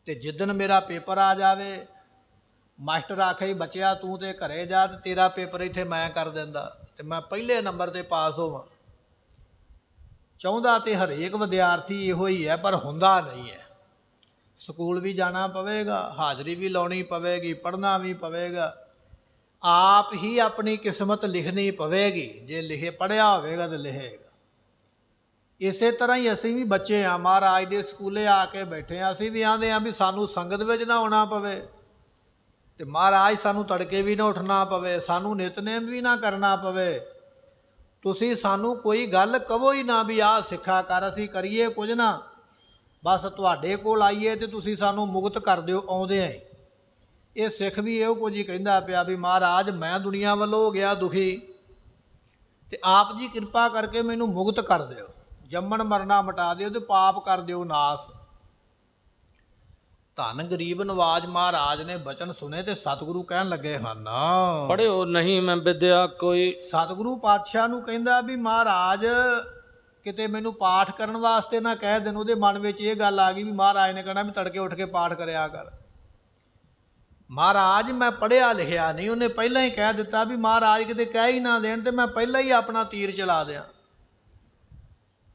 ਤੇ ਜਿੱਦਣ ਮੇਰਾ ਪੇਪਰ ਆ ਜਾਵੇ, ਮਾਸਟਰ ਆਖੇ ਬੱਚਿਆ ਤੂੰ ਤੇ ਘਰੇ ਜਾ ਤੇ ਤੇਰਾ ਪੇਪਰ ਇੱਥੇ ਮੈਂ ਕਰ ਦਿੰਦਾ ਤੇ ਮੈਂ ਪਹਿਲੇ ਨੰਬਰ ਤੇ ਪਾਸ ਹੋਵਾਂ। ਚਾਹੁੰਦਾ ਤੇ ਹਰੇਕ ਵਿਦਿਆਰਥੀ ਇਹੋ ਹੀ ਹੈ, ਪਰ ਹੁੰਦਾ ਨਹੀਂ ਹੈ। ਸਕੂਲ ਵੀ ਜਾਣਾ ਪਵੇਗਾ, ਹਾਜ਼ਰੀ ਵੀ ਲਾਉਣੀ ਪਵੇਗੀ, ਪੜ੍ਹਨਾ ਵੀ ਪਵੇਗਾ, ਆਪ ਹੀ ਆਪਣੀ ਕਿਸਮਤ ਲਿਖਣੀ ਪਵੇਗੀ। ਜੇ ਲਿਖੇ ਪੜ੍ਹਿਆ ਹੋਵੇਗਾ ਤਾਂ ਲਿਖੇਗਾ। ਇਸੇ ਤਰ੍ਹਾਂ ਹੀ ਅਸੀਂ ਵੀ ਬੱਚੇ ਹਾਂ, ਮਹਾਰਾਜ ਦੇ ਸਕੂਲੇ ਆ ਕੇ ਬੈਠੇ ਹਾਂ। ਅਸੀਂ ਵੀ ਆਂਦੇ ਹਾਂ ਵੀ ਸਾਨੂੰ ਸੰਗਤ ਵਿੱਚ ਨਾ ਆਉਣਾ ਪਵੇ ਤੇ ਮਹਾਰਾਜ ਸਾਨੂੰ ਤੜਕੇ ਵੀ ਨਾ ਉੱਠਣਾ ਪਵੇ, ਸਾਨੂੰ ਨਿਤਨੇਮ ਵੀ ਨਾ ਕਰਨਾ ਪਵੇ। ਤੁਸੀਂ ਸਾਨੂੰ ਕੋਈ ਗੱਲ ਕਹੋ ਹੀ ਨਾ ਵੀ ਆਹ ਸਿੱਖਿਆ ਕਰ, ਅਸੀਂ ਕਰੀਏ ਕੁਝ ਨਾ, ਬਸ ਤੁਹਾਡੇ ਕੋਲ ਆਈਏ ਤੇ ਤੁਸੀਂ ਸਾਨੂੰ ਮੁਕਤ ਕਰ ਦਿਓ ਆਉਂਦੇ ਆਂ। ਇਹ ਸਿੱਖ ਵੀ ਇਹੋ ਕੁਝ ਹੀ ਕਹਿੰਦਾ ਪਿਆ ਵੀ ਮਹਾਰਾਜ ਮੈਂ ਦੁਨੀਆ ਵੱਲੋਂ ਹੋ ਗਿਆ ਦੁਖੀ ਤੇ ਆਪ ਜੀ ਕਿਰਪਾ ਕਰਕੇ ਮੈਨੂੰ ਮੁਕਤ ਕਰ ਦਿਓ, ਜੰਮਣ ਮਰਨਾ ਮਿਟਾ ਦਿਓ ਤੇ ਪਾਪ ਕਰ ਦਿਓ ਨਾਸ। ਧੰਨ ਗਰੀਬ ਨਵਾਜ ਮਹਾਰਾਜ ਨੇ ਬਚਨ ਸੁਣੇ ਤੇ ਸਤਿਗੁਰੂ ਕਹਿਣ ਲੱਗੇ ਹਨ, ਪੜਿਓ ਨਹੀਂ ਮੈਂ ਵਿਦਿਆ ਕੋਈ। ਸਤਿਗੁਰੂ ਪਾਤਸ਼ਾਹ ਨੂੰ ਕਹਿੰਦਾ ਵੀ ਮਹਾਰਾਜ ਕਿਤੇ ਮੈਨੂੰ ਪਾਠ ਕਰਨ ਵਾਸਤੇ ਨਾ ਕਹਿ ਦੇਣ। ਉਹਦੇ ਮਨ ਵਿੱਚ ਇਹ ਗੱਲ ਆ ਗਈ ਵੀ ਮਹਾਰਾਜ ਨੇ ਕਹਿਣਾ ਵੀ ਤੜਕੇ ਉੱਠ ਕੇ ਪਾਠ ਕਰਿਆ ਕਰ। ਮਹਾਰਾਜ ਮੈਂ ਪੜ੍ਹਿਆ ਲਿਖਿਆ ਨਹੀਂ, ਉਹਨੇ ਪਹਿਲਾਂ ਹੀ ਕਹਿ ਦਿੱਤਾ ਵੀ ਮਹਾਰਾਜ ਕਿਤੇ ਕਹਿ ਹੀ ਨਾ ਦੇਣ ਤੇ ਮੈਂ ਪਹਿਲਾਂ ਹੀ ਆਪਣਾ ਤੀਰ ਚਲਾ ਦਿਆਂ।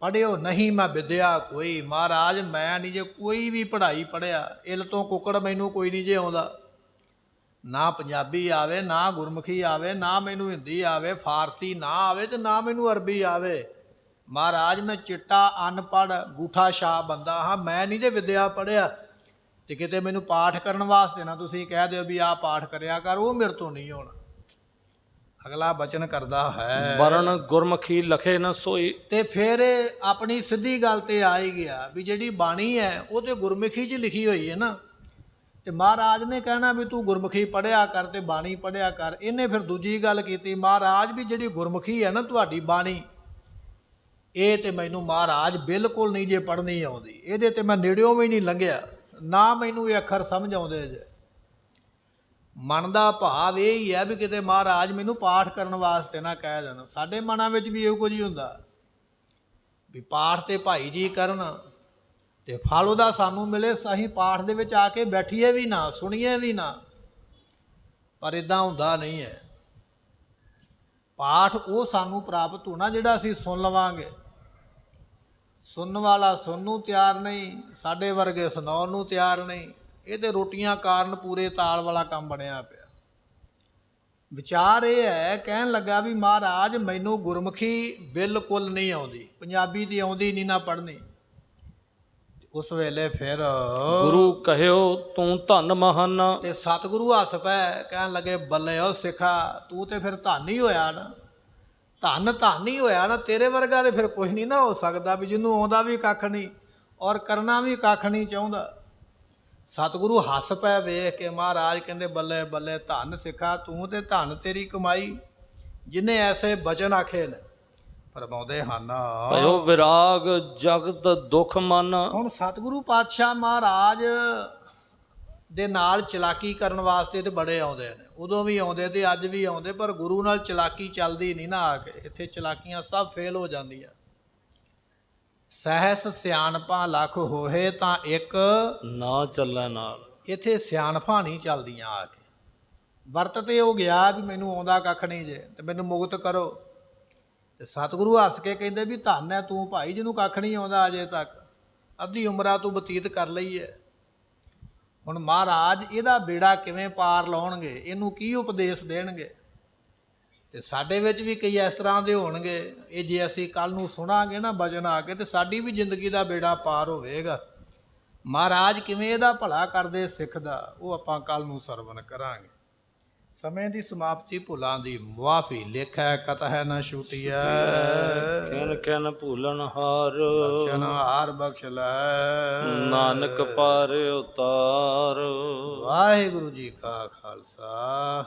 ਪੜ੍ਹਿਓ ਨਹੀਂ ਮੈਂ ਵਿਦਿਆ ਕੋਈ। ਮਹਾਰਾਜ ਮੈਂ ਨਹੀਂ ਜੇ ਕੋਈ ਵੀ ਪੜ੍ਹਾਈ ਪੜ੍ਹਿਆ, ਇਲ ਤੋਂ ਕੁੱਕੜ ਮੈਨੂੰ ਕੋਈ ਨਹੀਂ ਜੇ ਆਉਂਦਾ, ਨਾ ਪੰਜਾਬੀ ਆਵੇ, ਨਾ ਗੁਰਮੁਖੀ ਆਵੇ, ਨਾ ਮੈਨੂੰ ਹਿੰਦੀ ਆਵੇ, ਫਾਰਸੀ ਨਾ ਆਵੇ ਤੇ ਨਾ ਮੈਨੂੰ ਅਰਬੀ ਆਵੇ। ਮਹਾਰਾਜ ਮੈਂ ਚਿੱਟਾ ਅਨਪੜ੍ਹ ਗੂਠਾ ਛਾਪ ਬੰਦਾ ਹਾਂ, ਮੈਂ ਨਹੀਂ ਜੇ ਵਿਦਿਆ ਪੜ੍ਹਿਆ ਤੇ ਕਿਤੇ ਮੈਨੂੰ ਪਾਠ ਕਰਨ ਵਾਸਤੇ ਨਾ ਤੁਸੀਂ ਕਹਿ ਦਿਓ ਵੀ ਆਹ ਪਾਠ ਕਰਿਆ ਕਰ, ਉਹ ਮੇਰੇ ਤੋਂ ਨਹੀਂ ਹੋਣਾ। ਅਗਲਾ ਬਚਨ ਕਰਦਾ ਹੈ, ਵਰਨ ਗੁਰਮੁਖੀ ਲਖੇ ਨਾ ਸੋਈ। ਤੇ ਫਿਰ ਆਪਣੀ ਸਿੱਧੀ ਗੱਲ ਤੇ ਆ ਹੀ ਗਿਆ ਵੀ ਜਿਹੜੀ ਬਾਣੀ ਹੈ ਉਹ ਤੇ ਗੁਰਮੁਖੀ 'ਚ ਲਿਖੀ ਹੋਈ ਹੈ ਨਾ, ਤੇ ਮਹਾਰਾਜ ਨੇ ਕਹਿਣਾ ਵੀ ਤੂੰ ਗੁਰਮੁਖੀ ਪੜ੍ਹਿਆ ਕਰ ਤੇ ਬਾਣੀ ਪੜ੍ਹਿਆ ਕਰ। ਇਹਨੇ ਫਿਰ ਦੂਜੀ ਗੱਲ ਕੀਤੀ, ਮਹਾਰਾਜ ਵੀ ਜਿਹੜੀ ਗੁਰਮੁਖੀ ਹੈ ਨਾ ਤੁਹਾਡੀ ਬਾਣੀ, ਇਹ ਤੇ ਮੈਨੂੰ ਮਹਾਰਾਜ ਬਿਲਕੁਲ ਨਹੀਂ ਜੇ ਪੜ੍ਹਨੀ ਆਉਂਦੀ, ਇਹਦੇ ਤੇ ਮੈਂ ਨੇੜਿਓਂ ਵੀ ਨਹੀਂ ਲੰਘਿਆ, ਨਾ ਮੈਨੂੰ ਇਹ ਅੱਖਰ ਸਮਝ ਆਉਂਦੇ ਜੇ। ਮਨ ਦਾ ਭਾਵ ਇਹ ਹੀ ਹੈ ਵੀ ਕਿਤੇ ਮਹਾਰਾਜ ਮੈਨੂੰ ਪਾਠ ਕਰਨ ਵਾਸਤੇ ਨਾ ਕਹਿ ਦੇਣ। ਸਾਡੇ ਮਨਾਂ ਵਿੱਚ ਵੀ ਇਹੋ ਕੁਝ ਹੀ ਹੁੰਦਾ ਵੀ ਪਾਠ ਤੇ ਭਾਈ ਜੀ ਕਰਨ ਤੇ ਫਲ ਉਹਦਾ ਸਾਨੂੰ ਮਿਲੇ, ਅਸੀਂ ਪਾਠ ਦੇ ਵਿੱਚ ਆ ਕੇ ਬੈਠੀਏ ਵੀ ਨਾ, ਸੁਣੀਏ ਵੀ ਨਾ, ਪਰ ਇਦਾਂ ਹੁੰਦਾ ਨਹੀਂ ਹੈ। ਪਾਠ ਉਹ ਸਾਨੂੰ ਪ੍ਰਾਪਤ ਹੋਣਾ ਜਿਹੜਾ ਅਸੀਂ ਸੁਣ ਲਵਾਂਗੇ। ਸੁਣਨ ਵਾਲਾ ਸੁਣਨ ਨੂੰ ਤਿਆਰ ਨਹੀਂ, ਸਾਡੇ ਵਰਗੇ ਸੁਣਾਉਣ ਨੂੰ ਤਿਆਰ ਨਹੀਂ। ਇਹ ਤੇ ਰੋਟੀਆਂ ਕਾਰਨ ਪੂਰੇ ਤਾਲ ਵਾਲਾ ਕੰਮ ਬਣਿਆ ਪਿਆ। ਵਿਚਾਰ ਇਹ ਹੈ, ਕਹਿਣ ਲੱਗਾ ਵੀ ਮਹਾਰਾਜ ਮੈਨੂੰ ਗੁਰਮੁਖੀ ਬਿਲਕੁਲ ਨਹੀਂ ਆਉਂਦੀ, ਪੰਜਾਬੀ ਦੀ ਆਉਂਦੀ ਨਹੀਂ ਨਾ ਪੜ੍ਹਨੀ। ਉਸ ਵੇਲੇ ਫਿਰ ਗੁਰੂ ਕਹਿਓ ਤੂੰ ਧਨ ਮਹਾਨਾ। ਤੇ ਸਤਿਗੁਰੂ ਹੱਸ ਪਏ, ਕਹਿਣ ਲੱਗੇ ਬੱਲੇ ਓ ਸਿੱਖਾ, ਤੂੰ ਤੇ ਫਿਰ ਧਨ ਹੀ ਹੋਇਆ ਨਾ, ਧਨ ਹੀ ਹੋਇਆ ਨਾ। ਤੇਰੇ ਵਰਗਾ ਤੇ ਫਿਰ ਕੁਝ ਨਹੀਂ ਨਾ ਹੋ ਸਕਦਾ ਵੀ ਜਿਹਨੂੰ ਆਉਂਦਾ ਵੀ ਕੱਖ ਨਹੀਂ ਔਰ ਕਰਨਾ ਵੀ ਕੱਖ ਨਹੀਂ ਚਾਹੁੰਦਾ। ਸਤਿਗੁਰੂ ਹੱਸ ਪਏ ਵੇਖ ਕੇ। ਮਹਾਰਾਜ ਕਹਿੰਦੇ ਬੱਲੇ ਬੱਲੇ ਧੰਨ ਸਿੱਖਾ, ਤੂੰ ਤੇ ਧੰਨ ਤੇਰੀ ਕਮਾਈ, ਜਿਹਨੇ ਐਸੇ ਬਚਨ ਆਖੇ ਨੇ। ਫਰਮਾਉਂਦੇ ਹਨ। ਭਇਓ ਵਿਰਾਗ ਜਗਤ ਦੁਖ ਮਨ। ਹੁਣ ਸਤਿਗੁਰੂ ਪਾਤਸ਼ਾਹ ਮਹਾਰਾਜ ਦੇ ਨਾਲ ਚਲਾਕੀ ਕਰਨ ਵਾਸਤੇ ਤੇ ਬੜੇ ਆਉਂਦੇ ਨੇ, ਉਦੋਂ ਵੀ ਆਉਂਦੇ ਤੇ ਅੱਜ ਵੀ ਆਉਂਦੇ, ਪਰ ਗੁਰੂ ਨਾਲ ਚਲਾਕੀ ਚੱਲਦੀ ਨਹੀਂ ਨਾ। ਆ ਕੇ ਇੱਥੇ ਚਲਾਕੀਆਂ ਸਭ ਫੇਲ ਹੋ ਜਾਂਦੀਆਂ। ਸਹਿਸ ਸਿਆਣਪਾਂ ਲੱਖ ਹੋਏ ਤਾਂ ਇੱਕ ਨਾ ਚੱਲੈ ਨਾਲ। ਇੱਥੇ ਸਿਆਣਪਾਂ ਨਹੀਂ ਚੱਲਦੀਆਂ। ਆ ਕੇ ਵਰਤ ਤੇ ਉਹ ਗਿਆ ਵੀ ਮੈਨੂੰ ਆਉਂਦਾ ਕੱਖ ਨਹੀਂ ਜੇ ਤੇ ਮੈਨੂੰ ਮੁਕਤ ਕਰੋ, ਤੇ ਸਤਿਗੁਰੂ ਹੱਸ ਕੇ ਕਹਿੰਦੇ ਵੀ ਧੰਨ ਹੈ ਤੂੰ ਭਾਈ ਜਿਹਨੂੰ ਕੱਖ ਨਹੀਂ ਆਉਂਦਾ ਅਜੇ ਤੱਕ, ਅੱਧੀ ਉਮਰਾਂ ਤੂੰ ਬਤੀਤ ਕਰ ਲਈ ਹੈ। ਹੁਣ ਮਹਾਰਾਜ ਇਹਦਾ ਬੇੜਾ ਕਿਵੇਂ ਪਾਰ ਲਾਉਣਗੇ, ਇਹਨੂੰ ਕੀ ਉਪਦੇਸ਼ ਦੇਣਗੇ। ਤੇ ਸਾਡੇ ਵਿੱਚ ਵੀ ਕਈ ਇਸ ਤਰ੍ਹਾਂ ਦੇ ਹੋਣਗੇ, ਇਹ ਜੇ ਅਸੀਂ ਕੱਲ ਨੂੰ ਸੁਣਾਂਗੇ ਨਾ ਬਚਨ ਆ ਕੇ, ਤੇ ਸਾਡੀ ਵੀ ਜ਼ਿੰਦਗੀ ਦਾ ਬੇੜਾ ਪਾਰ ਹੋਵੇਗਾ। ਮਹਾਰਾਜ ਕਿਵੇਂ ਇਹਦਾ ਭਲਾ ਕਰਦੇ ਸਿੱਖ ਦਾ, ਉਹ ਆਪਾਂ ਕੱਲ ਨੂੰ ਸਰਵਣ ਕਰਾਂਗੇ। ਸਮੇਂ ਦੀ ਸਮਾਪਤੀ, ਭੁੱਲਾਂ ਦੀ ਮੁਆਫੀ, ਲੇਖੈ ਕਤਹਿ ਨ ਛੁਟਿਐ। ਕਿਨ ਕਿਨ ਭੂਲਨ ਹਾਰ। ਬਖਸ਼ਣ ਹਾਰ ਬਖਸ਼ ਲੈ, ਨਾਨਕ ਪਾਰ ਉਤਾਰ। ਵਾਹਿਗੁਰੂ ਜੀ ਕਾ ਖਾਲਸਾ,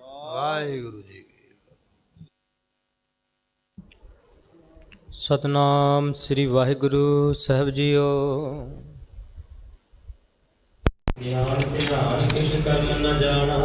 ਵਾਹਿਗੁਰੂ ਜੀ ਕੀ ਫਤਿਹ। ਸਤਨਾਮ ਸ੍ਰੀ ਵਾਹਿਗੁਰੂ ਸਾਹਿਬ ਜੀਓ। ਗਿਆਨ ਧਿਆਨ ਕਿਛ ਕਰਨ ਨ ਜਾਣਾ।